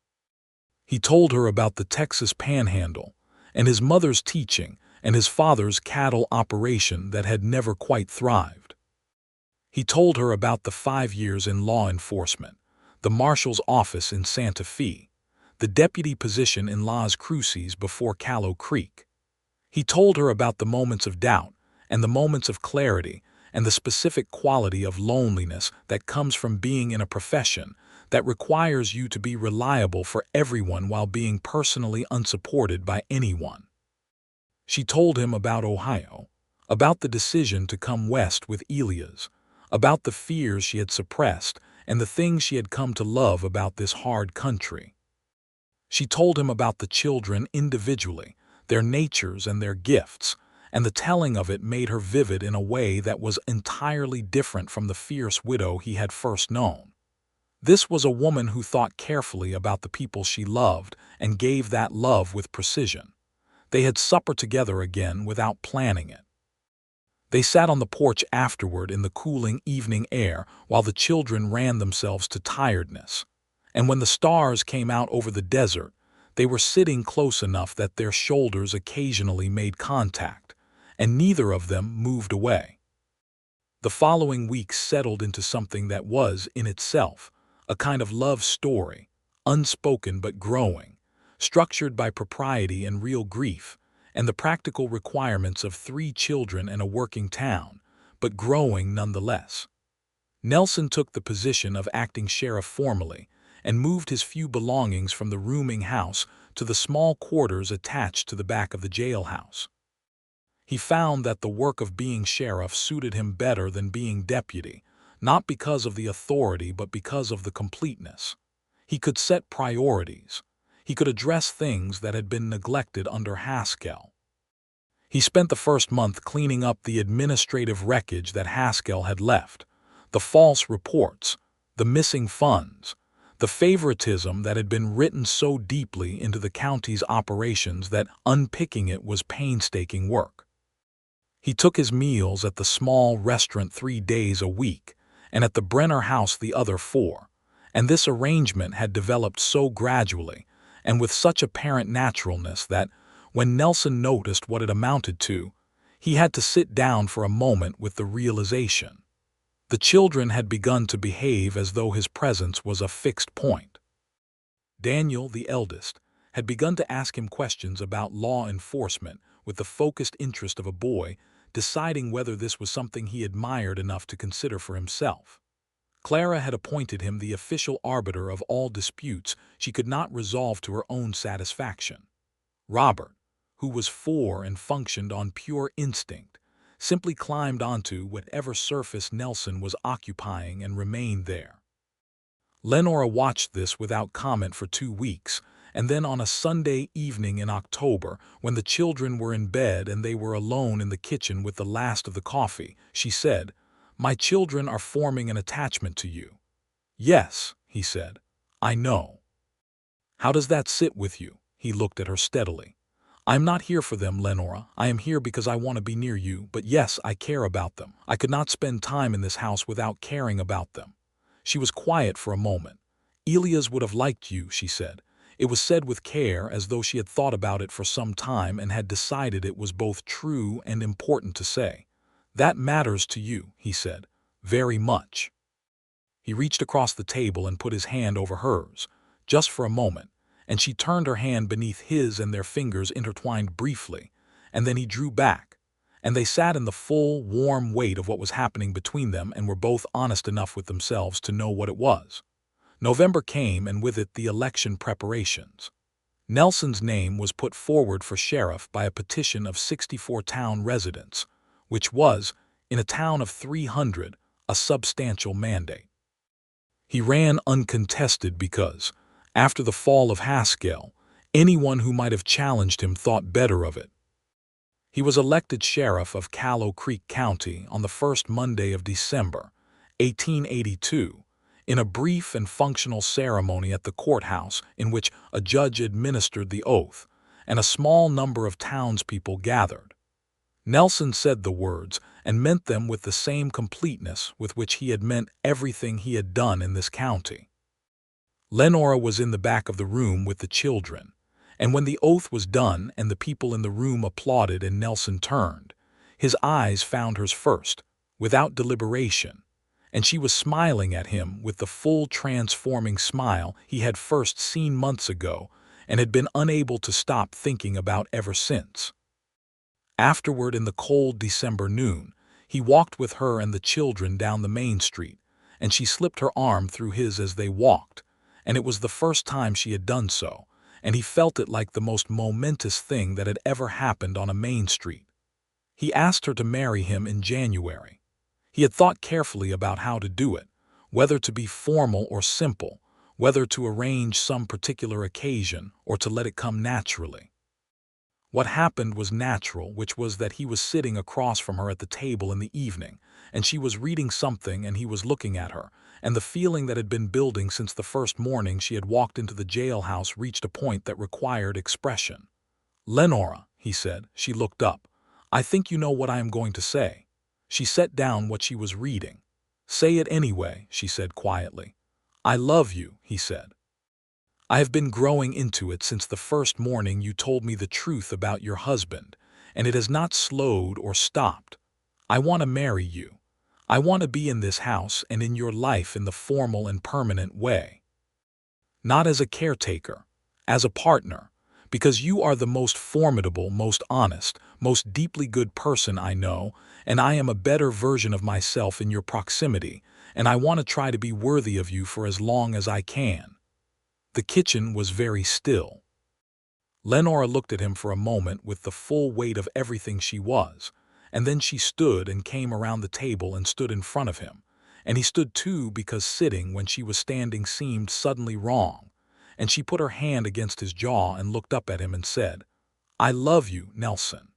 He told her about the Texas Panhandle, and his mother's teaching, and his father's cattle operation that had never quite thrived. He told her about the 5 years in law enforcement, the marshal's office in Santa Fe, the deputy position in Las Cruces before Callow Creek. He told her about the moments of doubt, and the moments of clarity, and the specific quality of loneliness that comes from being in a profession that requires you to be reliable for everyone while being personally unsupported by anyone. She told him about Ohio, about the decision to come west with Elias, about the fears she had suppressed and the things she had come to love about this hard country. She told him about the children individually, their natures and their gifts, and the telling of it made her vivid in a way that was entirely different from the fierce widow he had first known. This was a woman who thought carefully about the people she loved and gave that love with precision. They had supper together again without planning it. They sat on the porch afterward in the cooling evening air while the children ran themselves to tiredness. And when the stars came out over the desert, they were sitting close enough that their shoulders occasionally made contact, and neither of them moved away. The following week settled into something that was, in itself, a kind of love story, unspoken but growing, structured by propriety and real grief, and the practical requirements of 3 children and a working town, but growing nonetheless. Nelson took the position of acting sheriff formally and moved his few belongings from the rooming house to the small quarters attached to the back of the jailhouse. He found that the work of being sheriff suited him better than being deputy, not because of the authority but because of the completeness. He could set priorities. He could address things that had been neglected under Haskell. He spent the first month cleaning up the administrative wreckage that Haskell had left, the false reports, the missing funds, the favoritism that had been written so deeply into the county's operations that unpicking it was painstaking work. He took his meals at the small restaurant 3 days a week and at the Brenner house the other 4, and this arrangement had developed so gradually and with such apparent naturalness that, when Nelson noticed what it amounted to, he had to sit down for a moment with the realization. The children had begun to behave as though his presence was a fixed point. Daniel, the eldest, had begun to ask him questions about law enforcement with the focused interest of a boy deciding whether this was something he admired enough to consider for himself. Clara had appointed him the official arbiter of all disputes she could not resolve to her own satisfaction. Robert, who was 4 and functioned on pure instinct, simply climbed onto whatever surface Nelson was occupying and remained there. Lenora watched this without comment for 2 weeks, and then on a Sunday evening in October, when the children were in bed and they were alone in the kitchen with the last of the coffee, she said, "My children are forming an attachment to you." "Yes," he said, "I know." "How does that sit with you?" He looked at her steadily. "I'm not here for them, Lenora. I am here because I want to be near you, but yes, I care about them. I could not spend time in this house without caring about them." She was quiet for a moment. "Elias would have liked you," she said. It was said with care, as though she had thought about it for some time and had decided it was both true and important to say. "That matters to you," he said, "very much." He reached across the table and put his hand over hers, just for a moment, and she turned her hand beneath his and their fingers intertwined briefly, and then he drew back, and they sat in the full, warm weight of what was happening between them and were both honest enough with themselves to know what it was. November came, and with it the election preparations. Nelson's name was put forward for sheriff by a petition of 64 town residents, which was, in a town of 300, a substantial mandate. He ran uncontested because, after the fall of Haskell, anyone who might have challenged him thought better of it. He was elected sheriff of Callow Creek County on the first Monday of December, 1882, in a brief and functional ceremony at the courthouse in which a judge administered the oath, and a small number of townspeople gathered. Nelson said the words and meant them with the same completeness with which he had meant everything he had done in this county. Lenora was in the back of the room with the children, and when the oath was done and the people in the room applauded and Nelson turned, his eyes found hers first, without deliberation, and she was smiling at him with the full transforming smile he had first seen months ago and had been unable to stop thinking about ever since. Afterward, in the cold December noon, he walked with her and the children down the main street, and she slipped her arm through his as they walked, and it was the first time she had done so, and he felt it like the most momentous thing that had ever happened on a main street. He asked her to marry him in January. He had thought carefully about how to do it, whether to be formal or simple, whether to arrange some particular occasion or to let it come naturally. What happened was natural, which was that he was sitting across from her at the table in the evening, and she was reading something and he was looking at her, and the feeling that had been building since the first morning she had walked into the jailhouse reached a point that required expression. "Lenora," he said. She looked up. "I think you know what I am going to say." She set down what she was reading. "Say it anyway," she said quietly. "I love you," he said. "I have been growing into it since the first morning you told me the truth about your husband, and it has not slowed or stopped. I want to marry you. I want to be in this house and in your life in the formal and permanent way. Not as a caretaker, as a partner, because you are the most formidable, most honest, most deeply good person I know, and I am a better version of myself in your proximity, and I want to try to be worthy of you for as long as I can." The kitchen was very still. Lenora looked at him for a moment with the full weight of everything she was, and then she stood and came around the table and stood in front of him, and he stood too because sitting when she was standing seemed suddenly wrong, and she put her hand against his jaw and looked up at him and said, "I love you, Nelson.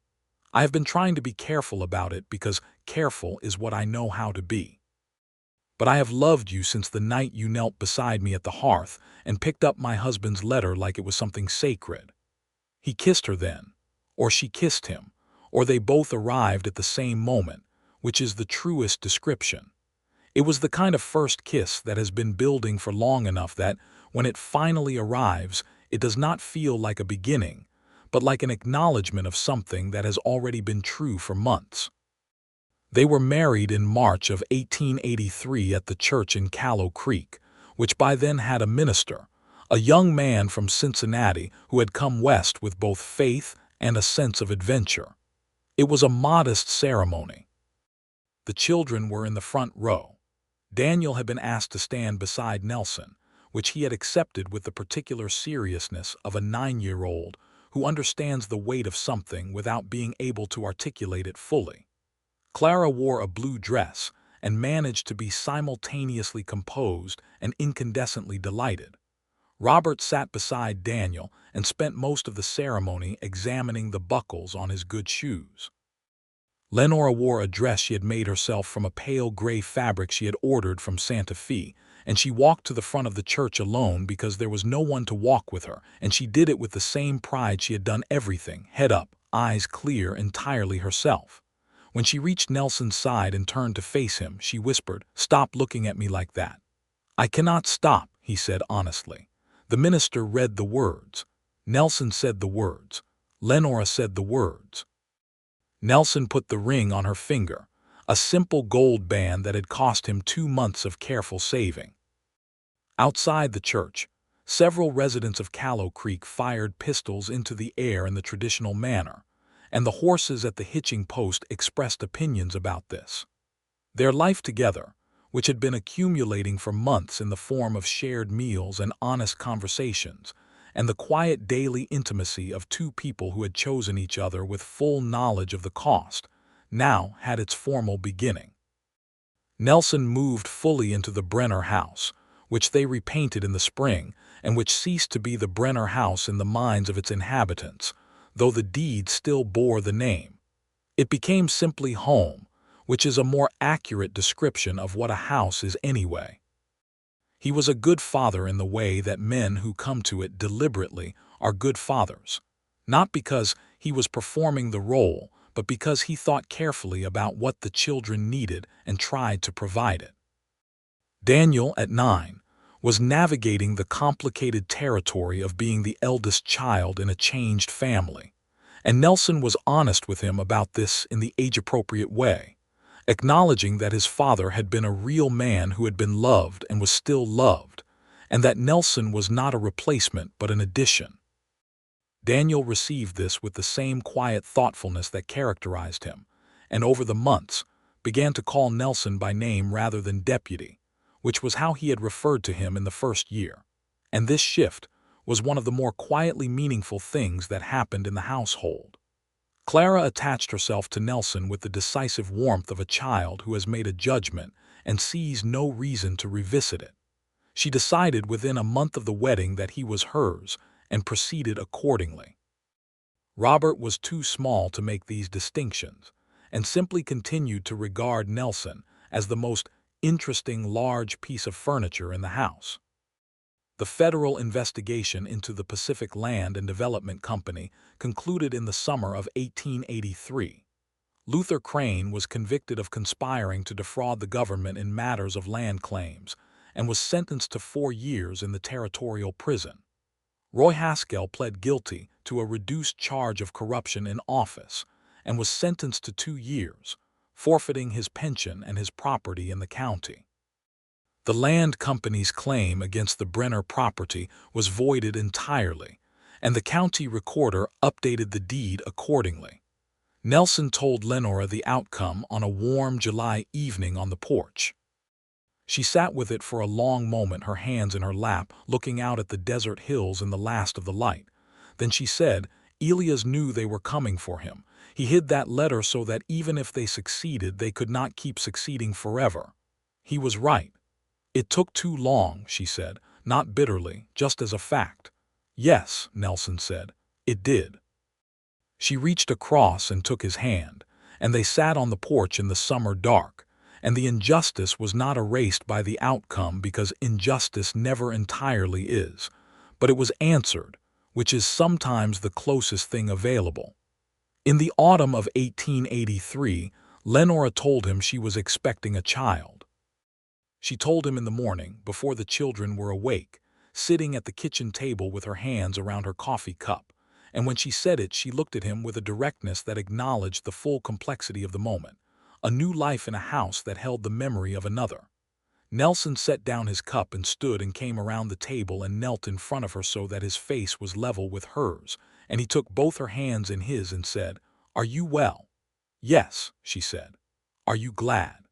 I have been trying to be careful about it because careful is what I know how to be. But I have loved you since the night you knelt beside me at the hearth and picked up my husband's letter like it was something sacred." He kissed her then, or she kissed him, or they both arrived at the same moment, which is the truest description. It was the kind of first kiss that has been building for long enough that, when it finally arrives, it does not feel like a beginning, but like an acknowledgement of something that has already been true for months. They were married in March of 1883 at the church in Callow Creek, which by then had a minister, a young man from Cincinnati who had come west with both faith and a sense of adventure. It was a modest ceremony. The children were in the front row. Daniel had been asked to stand beside Nelson, which he had accepted with the particular seriousness of a 9-year-old who understands the weight of something without being able to articulate it fully. Clara wore a blue dress and managed to be simultaneously composed and incandescently delighted. Robert sat beside Daniel and spent most of the ceremony examining the buckles on his good shoes. Lenora wore a dress she had made herself from a pale gray fabric she had ordered from Santa Fe, and she walked to the front of the church alone because there was no one to walk with her, and she did it with the same pride she had done everything, head up, eyes clear, entirely herself. When she reached Nelson's side and turned to face him, she whispered, "Stop looking at me like that." "I cannot stop," he said honestly. The minister read the words. Nelson said the words. Lenora said the words. Nelson put the ring on her finger, a simple gold band that had cost him 2 months of careful saving. Outside the church, several residents of Callow Creek fired pistols into the air in the traditional manner, and the horses at the hitching post expressed opinions about this. Their life together, which had been accumulating for months in the form of shared meals and honest conversations, and the quiet daily intimacy of two people who had chosen each other with full knowledge of the cost, now had its formal beginning. Nelson moved fully into the Brenner house, which they repainted in the spring, and which ceased to be the Brenner house in the minds of its inhabitants, though the deed still bore the name. It became simply home, which is a more accurate description of what a house is anyway. He was a good father in the way that men who come to it deliberately are good fathers, not because he was performing the role, but because he thought carefully about what the children needed and tried to provide it. Daniel, at 9, was navigating the complicated territory of being the eldest child in a changed family, and Nelson was honest with him about this in the age-appropriate way, acknowledging that his father had been a real man who had been loved and was still loved, and that Nelson was not a replacement but an addition. Daniel received this with the same quiet thoughtfulness that characterized him, and over the months began to call Nelson by name rather than Deputy, which was how he had referred to him in the first year. And this shift was one of the more quietly meaningful things that happened in the household. Clara attached herself to Nelson with the decisive warmth of a child who has made a judgment and sees no reason to revisit it. She decided within a month of the wedding that he was hers and proceeded accordingly. Robert was too small to make these distinctions and simply continued to regard Nelson as the most interesting large piece of furniture in the house. The federal investigation into the Pacific Land and Development Company concluded in the summer of 1883. Luther Crane was convicted of conspiring to defraud the government in matters of land claims and was sentenced to 4 years in the territorial prison. Roy Haskell pled guilty to a reduced charge of corruption in office and was sentenced to 2 years, forfeiting his pension and his property in the county. The land company's claim against the Brenner property was voided entirely, and the county recorder updated the deed accordingly. Nelson told Lenora the outcome on a warm July evening on the porch. She sat with it for a long moment, her hands in her lap, looking out at the desert hills in the last of the light. Then she said, "Elias knew they were coming for him. He hid that letter so that even if they succeeded, they could not keep succeeding forever. He was right. It took too long," she said, not bitterly, just as a fact. "Yes," Nelson said, "it did." She reached across and took his hand, and they sat on the porch in the summer dark, and the injustice was not erased by the outcome because injustice never entirely is, but it was answered, which is sometimes the closest thing available. In the autumn of 1883, Lenora told him she was expecting a child. She told him in the morning, before the children were awake, sitting at the kitchen table with her hands around her coffee cup, and when she said it, she looked at him with a directness that acknowledged the full complexity of the moment, a new life in a house that held the memory of another. Nelson set down his cup and stood and came around the table and knelt in front of her so that his face was level with hers, and he took both her hands in his and said, "Are you well?" "Yes," she said. "Are you glad?"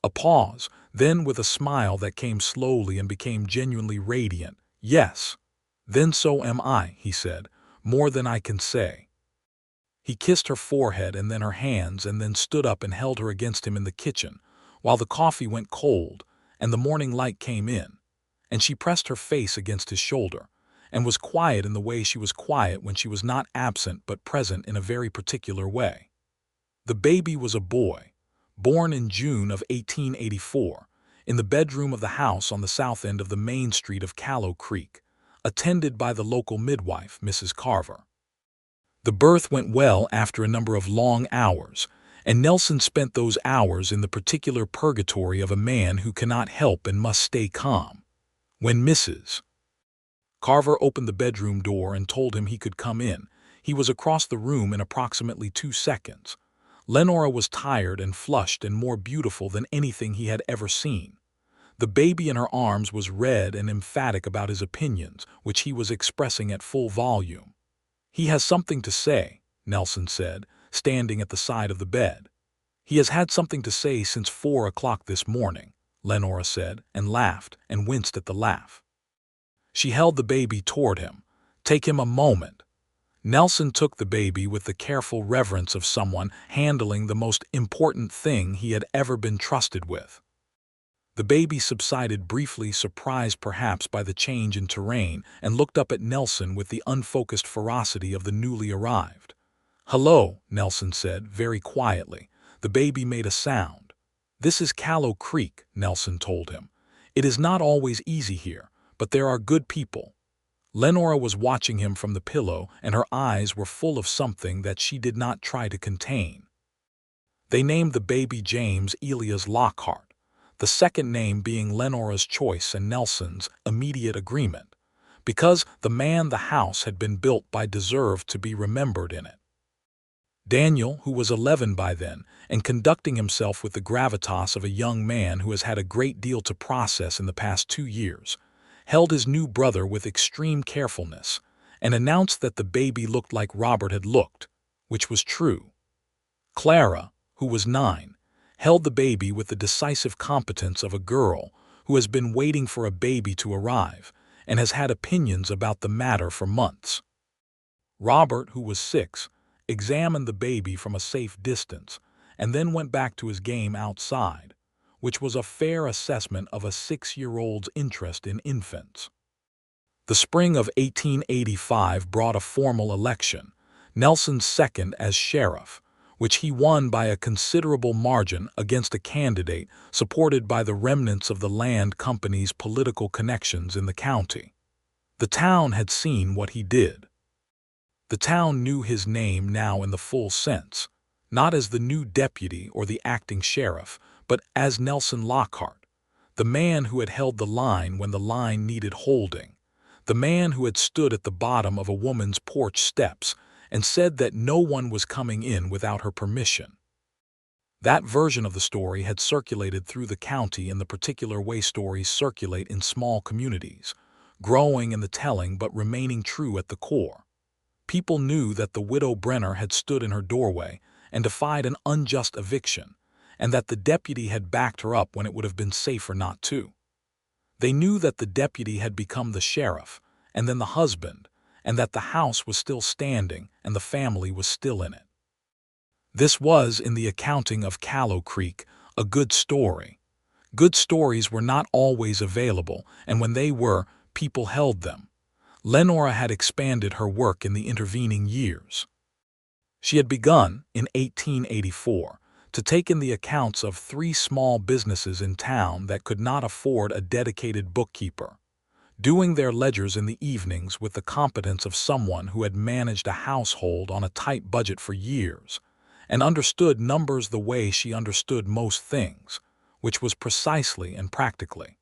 A pause, then with a smile that came slowly and became genuinely radiant, "Yes." "Then so am I," he said, "more than I can say." He kissed her forehead and then her hands and then stood up and held her against him in the kitchen, while the coffee went cold and the morning light came in, and she pressed her face against his shoulder and was quiet in the way she was quiet when she was not absent but present in a very particular way. The baby was a boy, born in June of 1884, in the bedroom of the house on the south end of the main street of Callow Creek, attended by the local midwife, Mrs. Carver. The birth went well after a number of long hours, and Nelson spent those hours in the particular purgatory of a man who cannot help and must stay calm. When Mrs. Carver opened the bedroom door and told him he could come in, he was across the room in approximately 2 seconds. Lenora was tired and flushed and more beautiful than anything he had ever seen. The baby in her arms was red and emphatic about his opinions, which he was expressing at full volume. "He has something to say," Nelson said, standing at the side of the bed. "He has had something to say since 4 o'clock this morning," Lenora said, and laughed and winced at the laugh. She held the baby toward him. "Take him a moment." Nelson took the baby with the careful reverence of someone handling the most important thing he had ever been trusted with. The baby subsided briefly, surprised perhaps by the change in terrain, and looked up at Nelson with the unfocused ferocity of the newly arrived. "Hello," Nelson said, very quietly. The baby made a sound. "This is Callow Creek," Nelson told him. "It is not always easy here, but there are good people." Lenora was watching him from the pillow, and her eyes were full of something that she did not try to contain. They named the baby James Elias Lockhart, the second name being Lenora's choice and Nelson's immediate agreement, because the man the house had been built by deserved to be remembered in it. Daniel, who was 11 by then, and conducting himself with the gravitas of a young man who has had a great deal to process in the past 2 years, held his new brother with extreme carefulness, and announced that the baby looked like Robert had looked, which was true. Clara, who was 9, held the baby with the decisive competence of a girl who has been waiting for a baby to arrive and has had opinions about the matter for months. Robert, who was 6, examined the baby from a safe distance and then went back to his game outside, which was a fair assessment of a 6-year-old's interest in infants. The spring of 1885 brought a formal election, Nelson's second as sheriff, which he won by a considerable margin against a candidate supported by the remnants of the land company's political connections in the county. The town had seen what he did. The town knew his name now in the full sense. not as the new deputy or the acting sheriff, but as Nelson Lockhart, the man who had held the line when the line needed holding, the man who had stood at the bottom of a woman's porch steps and said that no one was coming in without her permission. That version of the story had circulated through the county in the particular way stories circulate in small communities, growing in the telling but remaining true at the core. People knew that the widow Brenner had stood in her doorway and defied an unjust eviction, and that the deputy had backed her up when it would have been safer not to. They knew that the deputy had become the sheriff, and then the husband, and that the house was still standing and the family was still in it. This was, in the accounting of Callow Creek, a good story. Good stories were not always available, and when they were, people held them. Lenora had expanded her work in the intervening years. She had begun, in 1884, to take in the accounts of 3 small businesses in town that could not afford a dedicated bookkeeper, doing their ledgers in the evenings with the competence of someone who had managed a household on a tight budget for years, and understood numbers the way she understood most things, which was precisely and practically.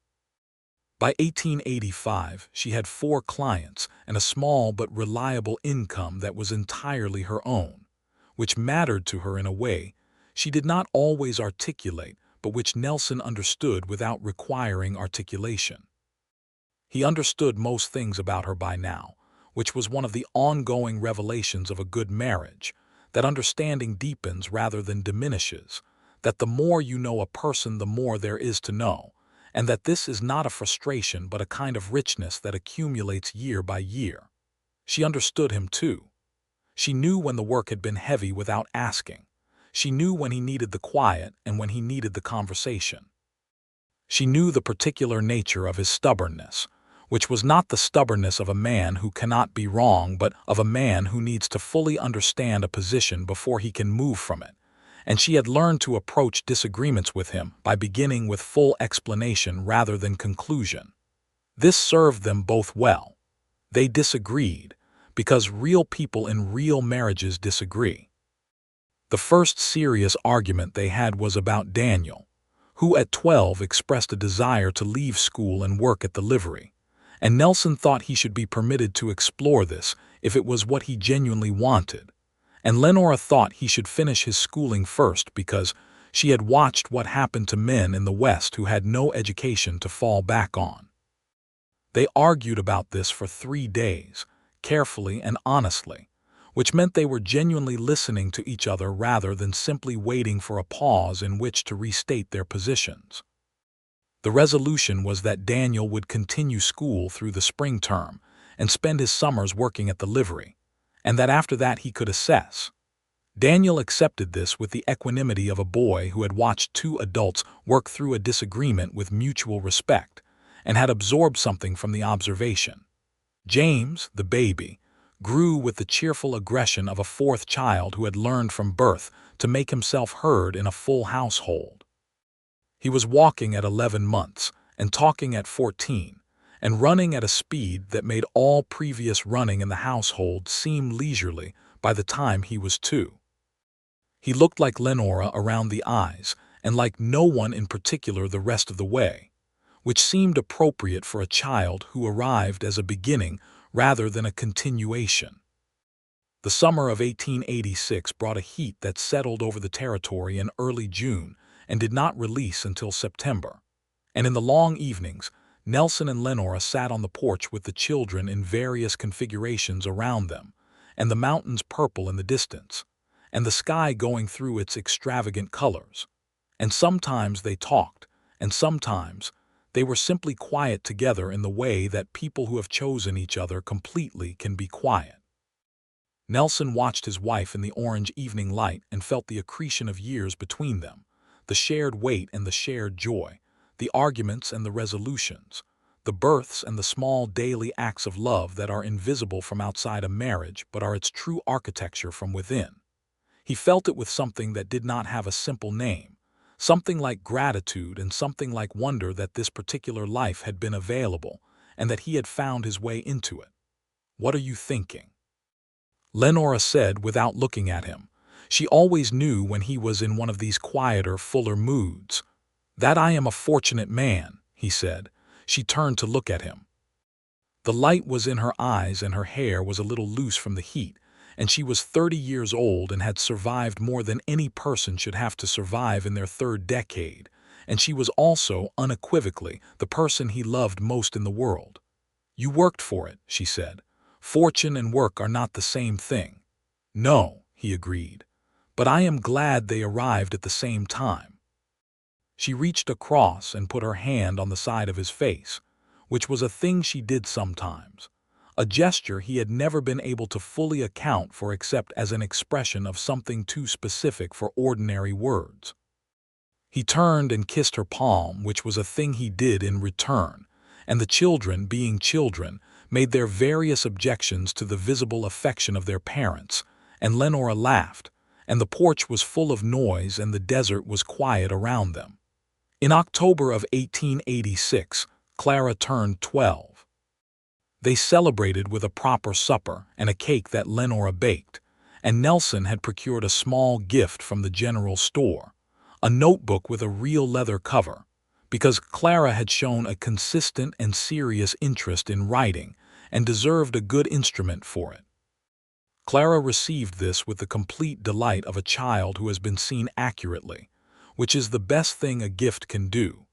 By 1885, she had 4 clients and a small but reliable income that was entirely her own, which mattered to her in a way she did not always articulate, but which Nelson understood without requiring articulation. He understood most things about her by now, which was one of the ongoing revelations of a good marriage, that understanding deepens rather than diminishes, that the more you know a person the more there is to know, and that this is not a frustration but a kind of richness that accumulates year by year. She understood him too. She knew when the work had been heavy without asking. She knew when he needed the quiet and when he needed the conversation. She knew the particular nature of his stubbornness, which was not the stubbornness of a man who cannot be wrong, but of a man who needs to fully understand a position before he can move from it, and she had learned to approach disagreements with him by beginning with full explanation rather than conclusion. This served them both well. They disagreed, because real people in real marriages disagree. The first serious argument they had was about Daniel, who at 12 expressed a desire to leave school and work at the livery, and Nelson thought he should be permitted to explore this if it was what he genuinely wanted, and Lenora thought he should finish his schooling first because she had watched what happened to men in the West who had no education to fall back on. They argued about this for 3 days, carefully and honestly, which meant they were genuinely listening to each other rather than simply waiting for a pause in which to restate their positions. The resolution was that Daniel would continue school through the spring term and spend his summers working at the livery, and that after that he could assess. Daniel accepted this with the equanimity of a boy who had watched 2 adults work through a disagreement with mutual respect and had absorbed something from the observation. James, the baby, grew with the cheerful aggression of a 4th child who had learned from birth to make himself heard in a full household. He was walking at 11 months and talking at 14 and running at a speed that made all previous running in the household seem leisurely by the time he was 2. He looked like Lenora around the eyes and like no one in particular the rest of the way, which seemed appropriate for a child who arrived as a beginning rather than a continuation. The summer of 1886 brought a heat that settled over the territory in early June and did not release until September. And in the long evenings, Nelson and Lenora sat on the porch with the children in various configurations around them, and the mountains purple in the distance, and the sky going through its extravagant colors. And sometimes they talked, and sometimes they were simply quiet together in the way that people who have chosen each other completely can be quiet. Nelson watched his wife in the orange evening light and felt the accretion of years between them, the shared weight and the shared joy, the arguments and the resolutions, the births and the small daily acts of love that are invisible from outside a marriage but are its true architecture from within. He felt it with something that did not have a simple name, something like gratitude and something like wonder that this particular life had been available and that he had found his way into it. "What are you thinking?" Lenora said without looking at him. She always knew when he was in one of these quieter, fuller moods. "That I am a fortunate man," he said. She turned to look at him. The light was in her eyes and her hair was a little loose from the heat, and she was 30 years old and had survived more than any person should have to survive in their third decade, and she was also, unequivocally, the person he loved most in the world. "You worked for it," she said. "Fortune and work are not the same thing." "No," he agreed, "but I am glad they arrived at the same time." She reached across and put her hand on the side of his face, which was a thing she did sometimes, a gesture he had never been able to fully account for except as an expression of something too specific for ordinary words. He turned and kissed her palm, which was a thing he did in return, and the children, being children, made their various objections to the visible affection of their parents, and Lenora laughed, and the porch was full of noise and the desert was quiet around them. In October of 1886, Clara turned 12. They celebrated with a proper supper and a cake that Lenora baked, and Nelson had procured a small gift from the general store, a notebook with a real leather cover, because Clara had shown a consistent and serious interest in writing and deserved a good instrument for it. Clara received this with the complete delight of a child who has been seen accurately, which is the best thing a gift can do.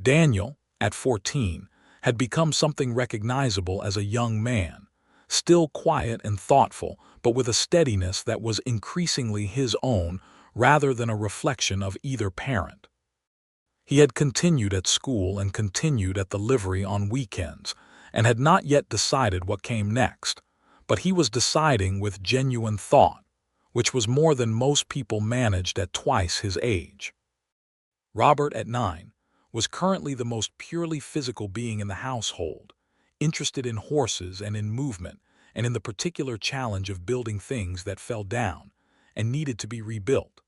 Daniel, at 14, had become something recognizable as a young man, still quiet and thoughtful, but with a steadiness that was increasingly his own rather than a reflection of either parent. He had continued at school and continued at the livery on weekends, and had not yet decided what came next, but he was deciding with genuine thought, which was more than most people managed at twice his age. Robert, at 9, was currently the most purely physical being in the household, interested in horses and in movement, and in the particular challenge of building things that fell down and needed to be rebuilt.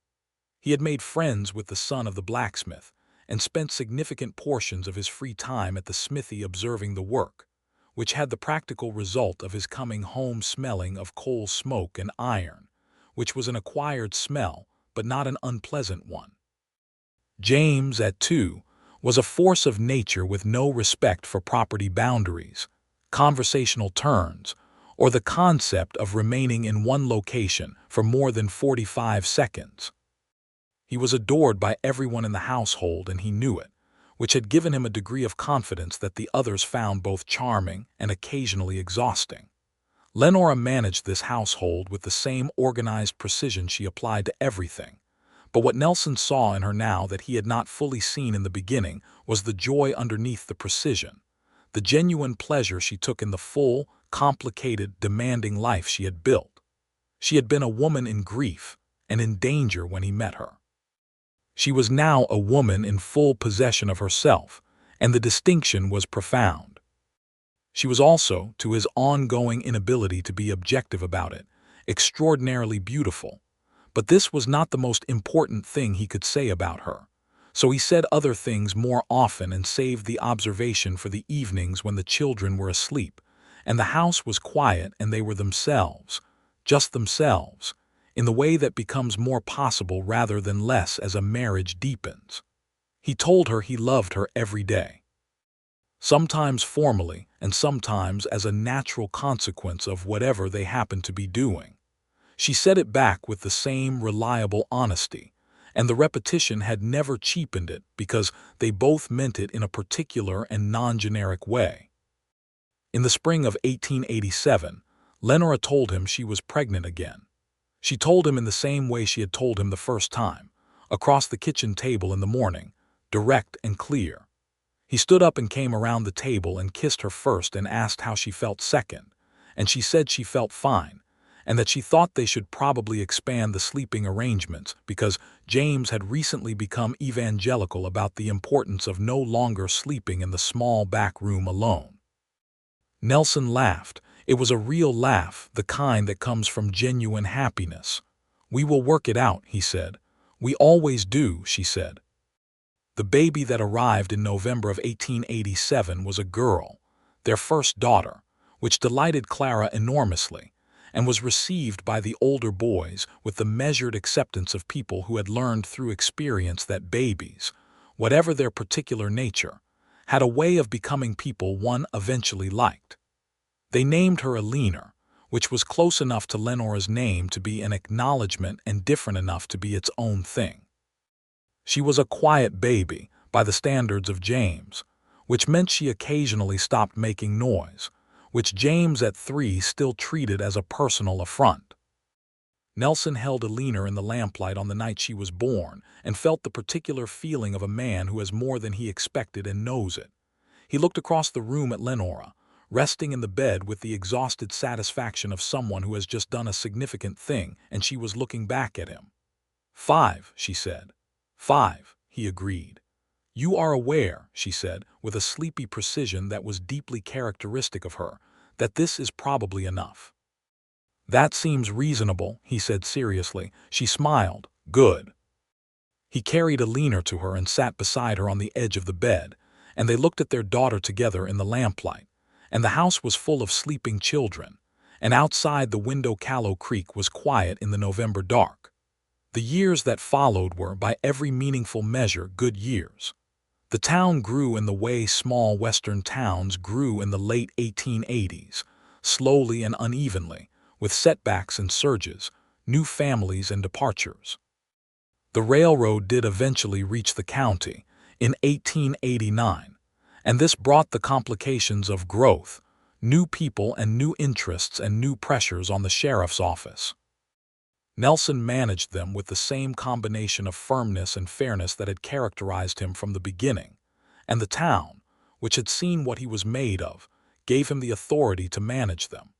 He had made friends with the son of the blacksmith, and spent significant portions of his free time at the smithy observing the work, which had the practical result of his coming home smelling of coal smoke and iron, which was an acquired smell, but not an unpleasant one. James, at 2, was a force of nature with no respect for property boundaries, conversational turns, or the concept of remaining in one location for more than 45 seconds. He was adored by everyone in the household and he knew it, which had given him a degree of confidence that the others found both charming and occasionally exhausting. Lenora managed this household with the same organized precision she applied to everything. But what Nelson saw in her now that he had not fully seen in the beginning was the joy underneath the precision, the genuine pleasure she took in the full, complicated, demanding life she had built. She had been a woman in grief and in danger when he met her. She was now a woman in full possession of herself, and the distinction was profound. She was also, to his ongoing inability to be objective about it, extraordinarily beautiful. But this was not the most important thing he could say about her, so he said other things more often and saved the observation for the evenings when the children were asleep, and the house was quiet and they were themselves, just themselves, in the way that becomes more possible rather than less as a marriage deepens. He told her he loved her every day, sometimes formally and sometimes as a natural consequence of whatever they happened to be doing. She said it back with the same reliable honesty, and the repetition had never cheapened it because they both meant it in a particular and non-generic way. In the spring of 1887, Lenora told him she was pregnant again. She told him in the same way she had told him the first time, across the kitchen table in the morning, direct and clear. He stood up and came around the table and kissed her first and asked how she felt second, and she said she felt fine, and that she thought they should probably expand the sleeping arrangements because James had recently become evangelical about the importance of no longer sleeping in the small back room alone. Nelson laughed. It was a real laugh, the kind that comes from genuine happiness. "We will work it out," he said. "We always do," she said. The baby that arrived in November of 1887 was a girl, their first daughter, which delighted Clara enormously, and was received by the older boys with the measured acceptance of people who had learned through experience that babies, whatever their particular nature, had a way of becoming people one eventually liked. They named her Alina, which was close enough to Lenora's name to be an acknowledgement and different enough to be its own thing. She was a quiet baby, by the standards of James, which meant she occasionally stopped making noise, which James at 3 still treated as a personal affront. Nelson held Alina in the lamplight on the night she was born and felt the particular feeling of a man who has more than he expected and knows it. He looked across the room at Lenora, resting in the bed with the exhausted satisfaction of someone who has just done a significant thing, and she was looking back at him. 5, she said. 5, he agreed. You are aware, she said, with a sleepy precision that was deeply characteristic of her, that this is probably enough. That seems reasonable, he said seriously. She smiled. Good. He carried Alina to her and sat beside her on the edge of the bed, and they looked at their daughter together in the lamplight, and the house was full of sleeping children, and outside the window Callow Creek was quiet in the November dark. The years that followed were, by every meaningful measure, good years. The town grew in the way small western towns grew in the late 1880s, slowly and unevenly, with setbacks and surges, new families and departures. The railroad did eventually reach the county in 1889, and this brought the complications of growth, new people and new interests and new pressures on the sheriff's office. Nelson managed them with the same combination of firmness and fairness that had characterized him from the beginning, and the town, which had seen what he was made of, gave him the authority to manage them.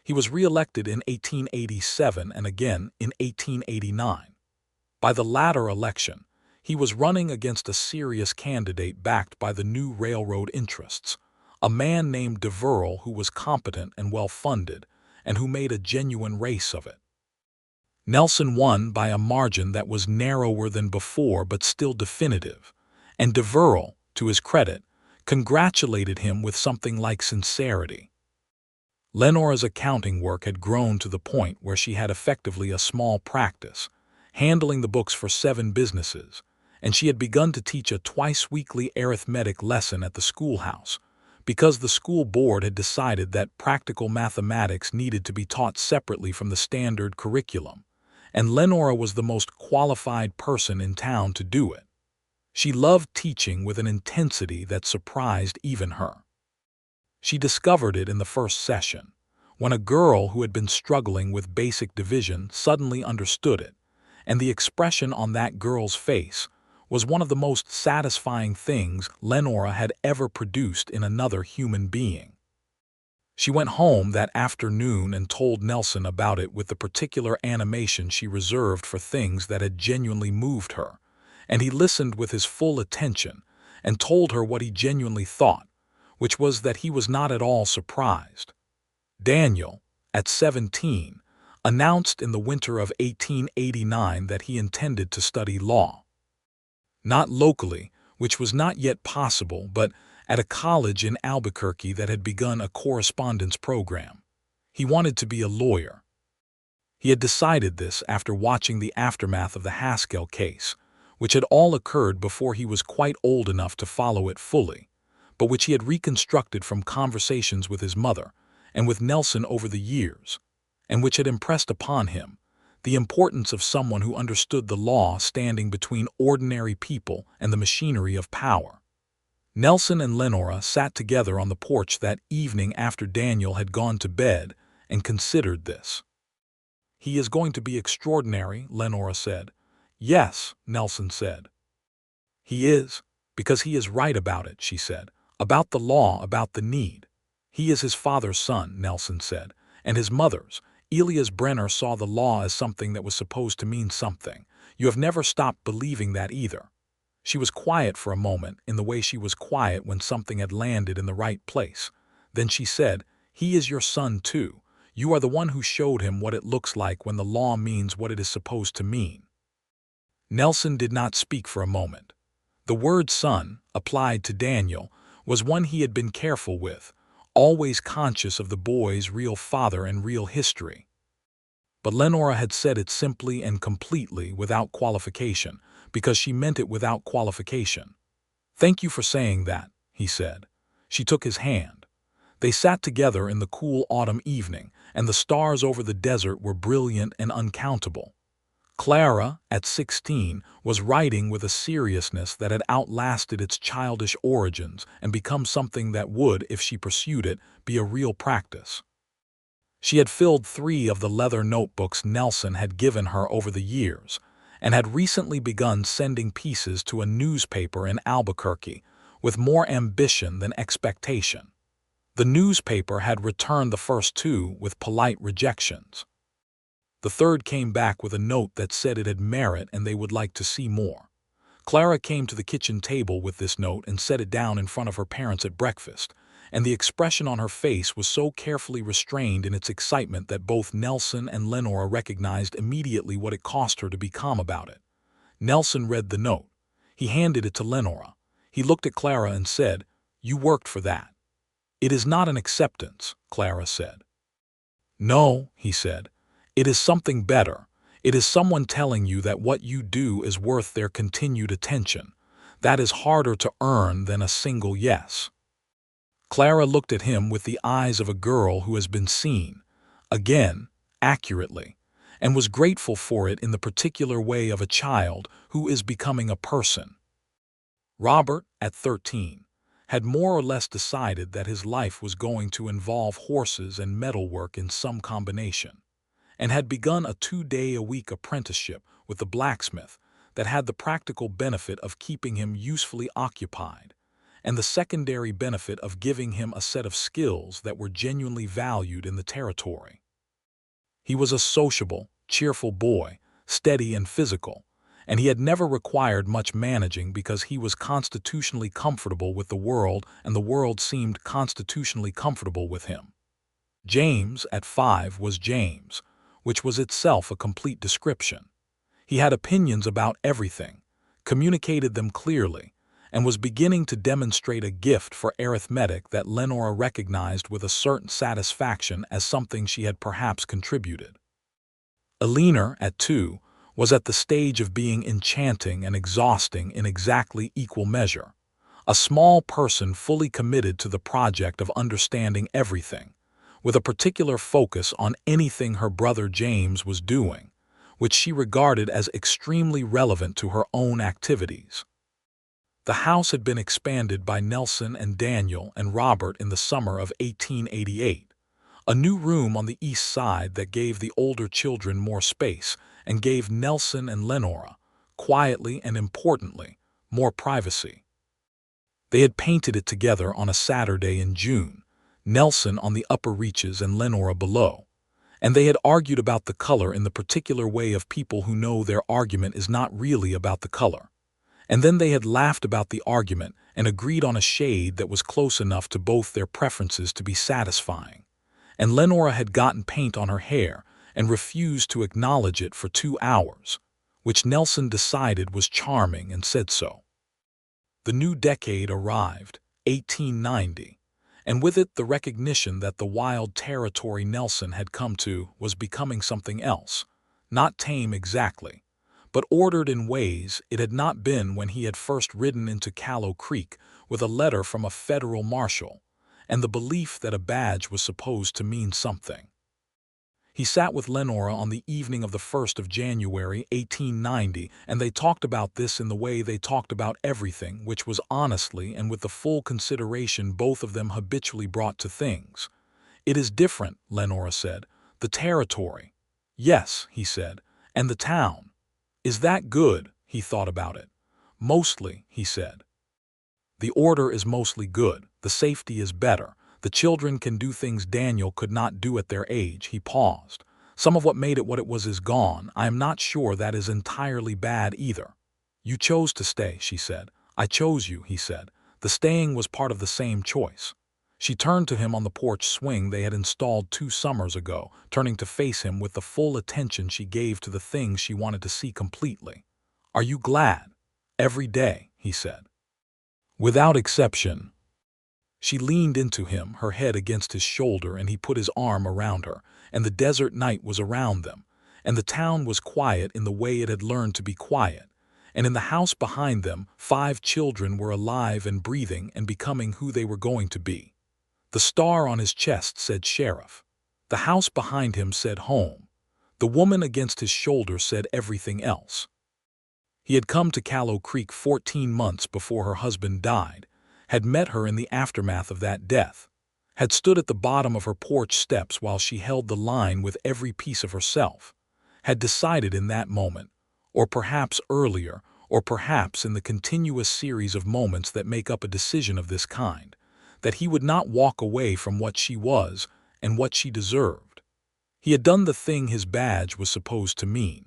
He was re-elected in 1887 and again in 1889. By the latter election, he was running against a serious candidate backed by the new railroad interests, a man named Deverell who was competent and well-funded, and who made a genuine race of it. Nelson won by a margin that was narrower than before but still definitive, and Deverell, to his credit, congratulated him with something like sincerity. Lenora's accounting work had grown to the point where she had effectively a small practice, handling the books for 7 businesses, and she had begun to teach a twice-weekly arithmetic lesson at the schoolhouse, because the school board had decided that practical mathematics needed to be taught separately from the standard curriculum, and Lenora was the most qualified person in town to do it. She loved teaching with an intensity that surprised even her. She discovered it in the first session, when a girl who had been struggling with basic division suddenly understood it, and the expression on that girl's face was one of the most satisfying things Lenora had ever produced in another human being. She went home that afternoon and told Nelson about it with the particular animation she reserved for things that had genuinely moved her, and he listened with his full attention and told her what he genuinely thought, which was that he was not at all surprised. Daniel, at 17, announced in the winter of 1889 that he intended to study law. Not locally, which was not yet possible, but at a college in Albuquerque that had begun a correspondence program. He wanted to be a lawyer. He had decided this after watching the aftermath of the Haskell case, which had all occurred before he was quite old enough to follow it fully, but which he had reconstructed from conversations with his mother and with Nelson over the years, and which had impressed upon him the importance of someone who understood the law standing between ordinary people and the machinery of power. Nelson and Lenora sat together on the porch that evening after Daniel had gone to bed and considered this. "He is going to be extraordinary," Lenora said. "Yes," Nelson said. "He is, because he is right about it," she said. "About the law, about the need. He is his father's son," Nelson said, "and his mother's. Elias Brenner saw the law as something that was supposed to mean something. You have never stopped believing that either." She was quiet for a moment, in the way she was quiet when something had landed in the right place. Then she said, "He is your son too. You are the one who showed him what it looks like when the law means what it is supposed to mean." Nelson did not speak for a moment. The word son, applied to Daniel, was one he had been careful with, always conscious of the boy's real father and real history. But Lenora had said it simply and completely without qualification, because she meant it without qualification. "Thank you for saying that," he said. She took his hand. They sat together in the cool autumn evening, and the stars over the desert were brilliant and uncountable. Clara, at 16, was writing with a seriousness that had outlasted its childish origins and become something that would, if she pursued it, be a real practice. She had filled 3 of the leather notebooks Nelson had given her over the years, and had recently begun sending pieces to a newspaper in Albuquerque with more ambition than expectation. The newspaper had returned the first 2 with polite rejections. The third came back with a note that said it had merit and they would like to see more. Clara came to the kitchen table with this note and set it down in front of her parents at breakfast, and the expression on her face was so carefully restrained in its excitement that both Nelson and Lenora recognized immediately what it cost her to be calm about it. Nelson read the note. He handed it to Lenora. He looked at Clara and said, "You worked for that." "It is not an acceptance," Clara said. "No," he said. "It is something better. It is someone telling you that what you do is worth their continued attention. That is harder to earn than a single yes." Clara looked at him with the eyes of a girl who has been seen, again, accurately, and was grateful for it in the particular way of a child who is becoming a person. Robert, at 13, had more or less decided that his life was going to involve horses and metalwork in some combination, and had begun a 2-day-a-week apprenticeship with the blacksmith that had the practical benefit of keeping him usefully occupied, and the secondary benefit of giving him a set of skills that were genuinely valued in the territory. He was a sociable, cheerful boy, steady and physical, and he had never required much managing because he was constitutionally comfortable with the world and the world seemed constitutionally comfortable with him. James, at 5, was James, which was itself a complete description. He had opinions about everything, communicated them clearly, and was beginning to demonstrate a gift for arithmetic that Lenora recognized with a certain satisfaction as something she had perhaps contributed. Eleanor, at 2, was at the stage of being enchanting and exhausting in exactly equal measure, a small person fully committed to the project of understanding everything, with a particular focus on anything her brother James was doing, which she regarded as extremely relevant to her own activities. The house had been expanded by Nelson and Daniel and Robert in the summer of 1888, a new room on the east side that gave the older children more space and gave Nelson and Lenora, quietly and importantly, more privacy. They had painted it together on a Saturday in June, Nelson on the upper reaches and Lenora below, and they had argued about the color in the particular way of people who know their argument is not really about the color. And then they had laughed about the argument and agreed on a shade that was close enough to both their preferences to be satisfying. And Lenora had gotten paint on her hair and refused to acknowledge it for 2 hours, which Nelson decided was charming and said so. The new decade arrived, 1890, and with it the recognition that the wild territory Nelson had come to was becoming something else, not tame exactly, but ordered in ways it had not been when he had first ridden into Callow Creek with a letter from a federal marshal, and the belief that a badge was supposed to mean something. He sat with Lenora on the evening of the 1st of January, 1890, and they talked about this in the way they talked about everything, which was honestly and with the full consideration both of them habitually brought to things. "It is different," Lenora said. "The territory." "Yes," he said, "and the town." "Is that good?" He thought about it. "Mostly," he said. "The order is mostly good. The safety is better. The children can do things Daniel could not do at their age." He paused. "Some of what made it what it was is gone. I am not sure that is entirely bad either." "You chose to stay," she said. "I chose you," he said. "The staying was part of the same choice." She turned to him on the porch swing they had installed 2 summers ago, turning to face him with the full attention she gave to the things she wanted to see completely. "Are you glad?" "Every day," he said. "Without exception." She leaned into him, her head against his shoulder, and he put his arm around her, and the desert night was around them, and the town was quiet in the way it had learned to be quiet, and in the house behind them 5 children were alive and breathing and becoming who they were going to be. The star on his chest said sheriff. The house behind him said home. The woman against his shoulder said everything else. He had come to Callow Creek 14 months before her husband died, had met her in the aftermath of that death, had stood at the bottom of her porch steps while she held the line with every piece of herself, had decided in that moment, or perhaps earlier, or perhaps in the continuous series of moments that make up a decision of this kind, that he would not walk away from what she was and what she deserved. He had done the thing his badge was supposed to mean.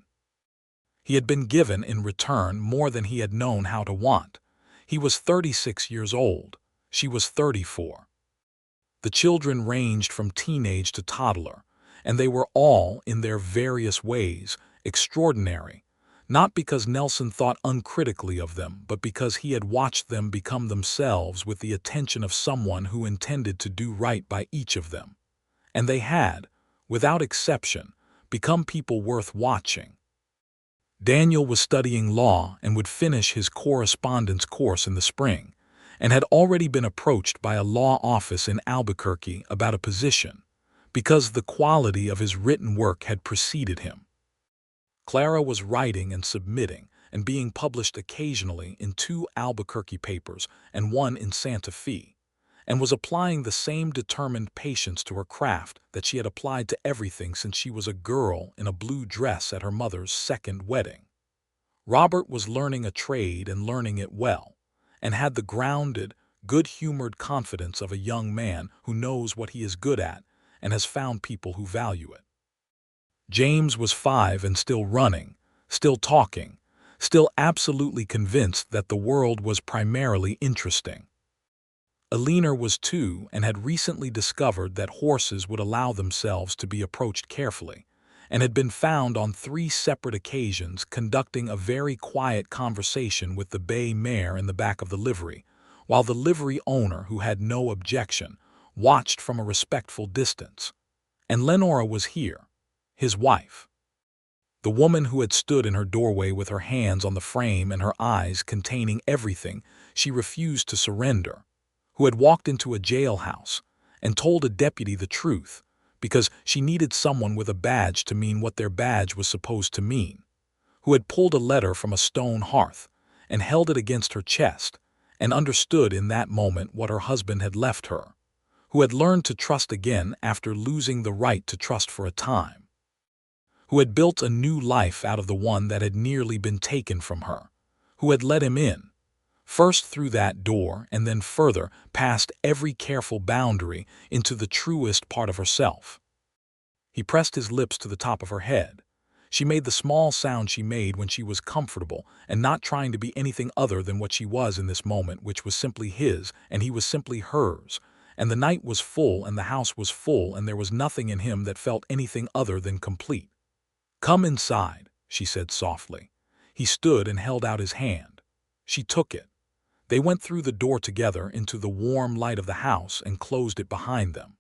He had been given in return more than he had known how to want. He was 36 years old. She was 34. The children ranged from teenage to toddler, and they were all, in their various ways, extraordinary, not because Nelson thought uncritically of them, but because he had watched them become themselves with the attention of someone who intended to do right by each of them. And they had, without exception, become people worth watching. Daniel was studying law and would finish his correspondence course in the spring, and had already been approached by a law office in Albuquerque about a position, because the quality of his written work had preceded him. Clara was writing and submitting and being published occasionally in 2 Albuquerque papers and 1 in Santa Fe, and was applying the same determined patience to her craft that she had applied to everything since she was a girl in a blue dress at her mother's 2nd wedding. Robert was learning a trade and learning it well, and had the grounded, good-humored confidence of a young man who knows what he is good at and has found people who value it. James was 5 and still running, still talking, still absolutely convinced that the world was primarily interesting. Eleanor was 2 and had recently discovered that horses would allow themselves to be approached carefully, and had been found on 3 separate occasions conducting a very quiet conversation with the bay mare in the back of the livery, while the livery owner, who had no objection, watched from a respectful distance. And Lenora was here, his wife. The woman who had stood in her doorway with her hands on the frame and her eyes containing everything she refused to surrender, who had walked into a jailhouse and told a deputy the truth because she needed someone with a badge to mean what their badge was supposed to mean, who had pulled a letter from a stone hearth and held it against her chest and understood in that moment what her husband had left her, who had learned to trust again after losing the right to trust for a time, who had built a new life out of the one that had nearly been taken from her, who had let him in, first through that door and then further past every careful boundary into the truest part of herself. He pressed his lips to the top of her head. She made the small sound she made when she was comfortable and not trying to be anything other than what she was in this moment, which was simply his and he was simply hers, and the night was full and the house was full and there was nothing in him that felt anything other than complete. "Come inside," she said softly. He stood and held out his hand. She took it. They went through the door together into the warm light of the house and closed it behind them.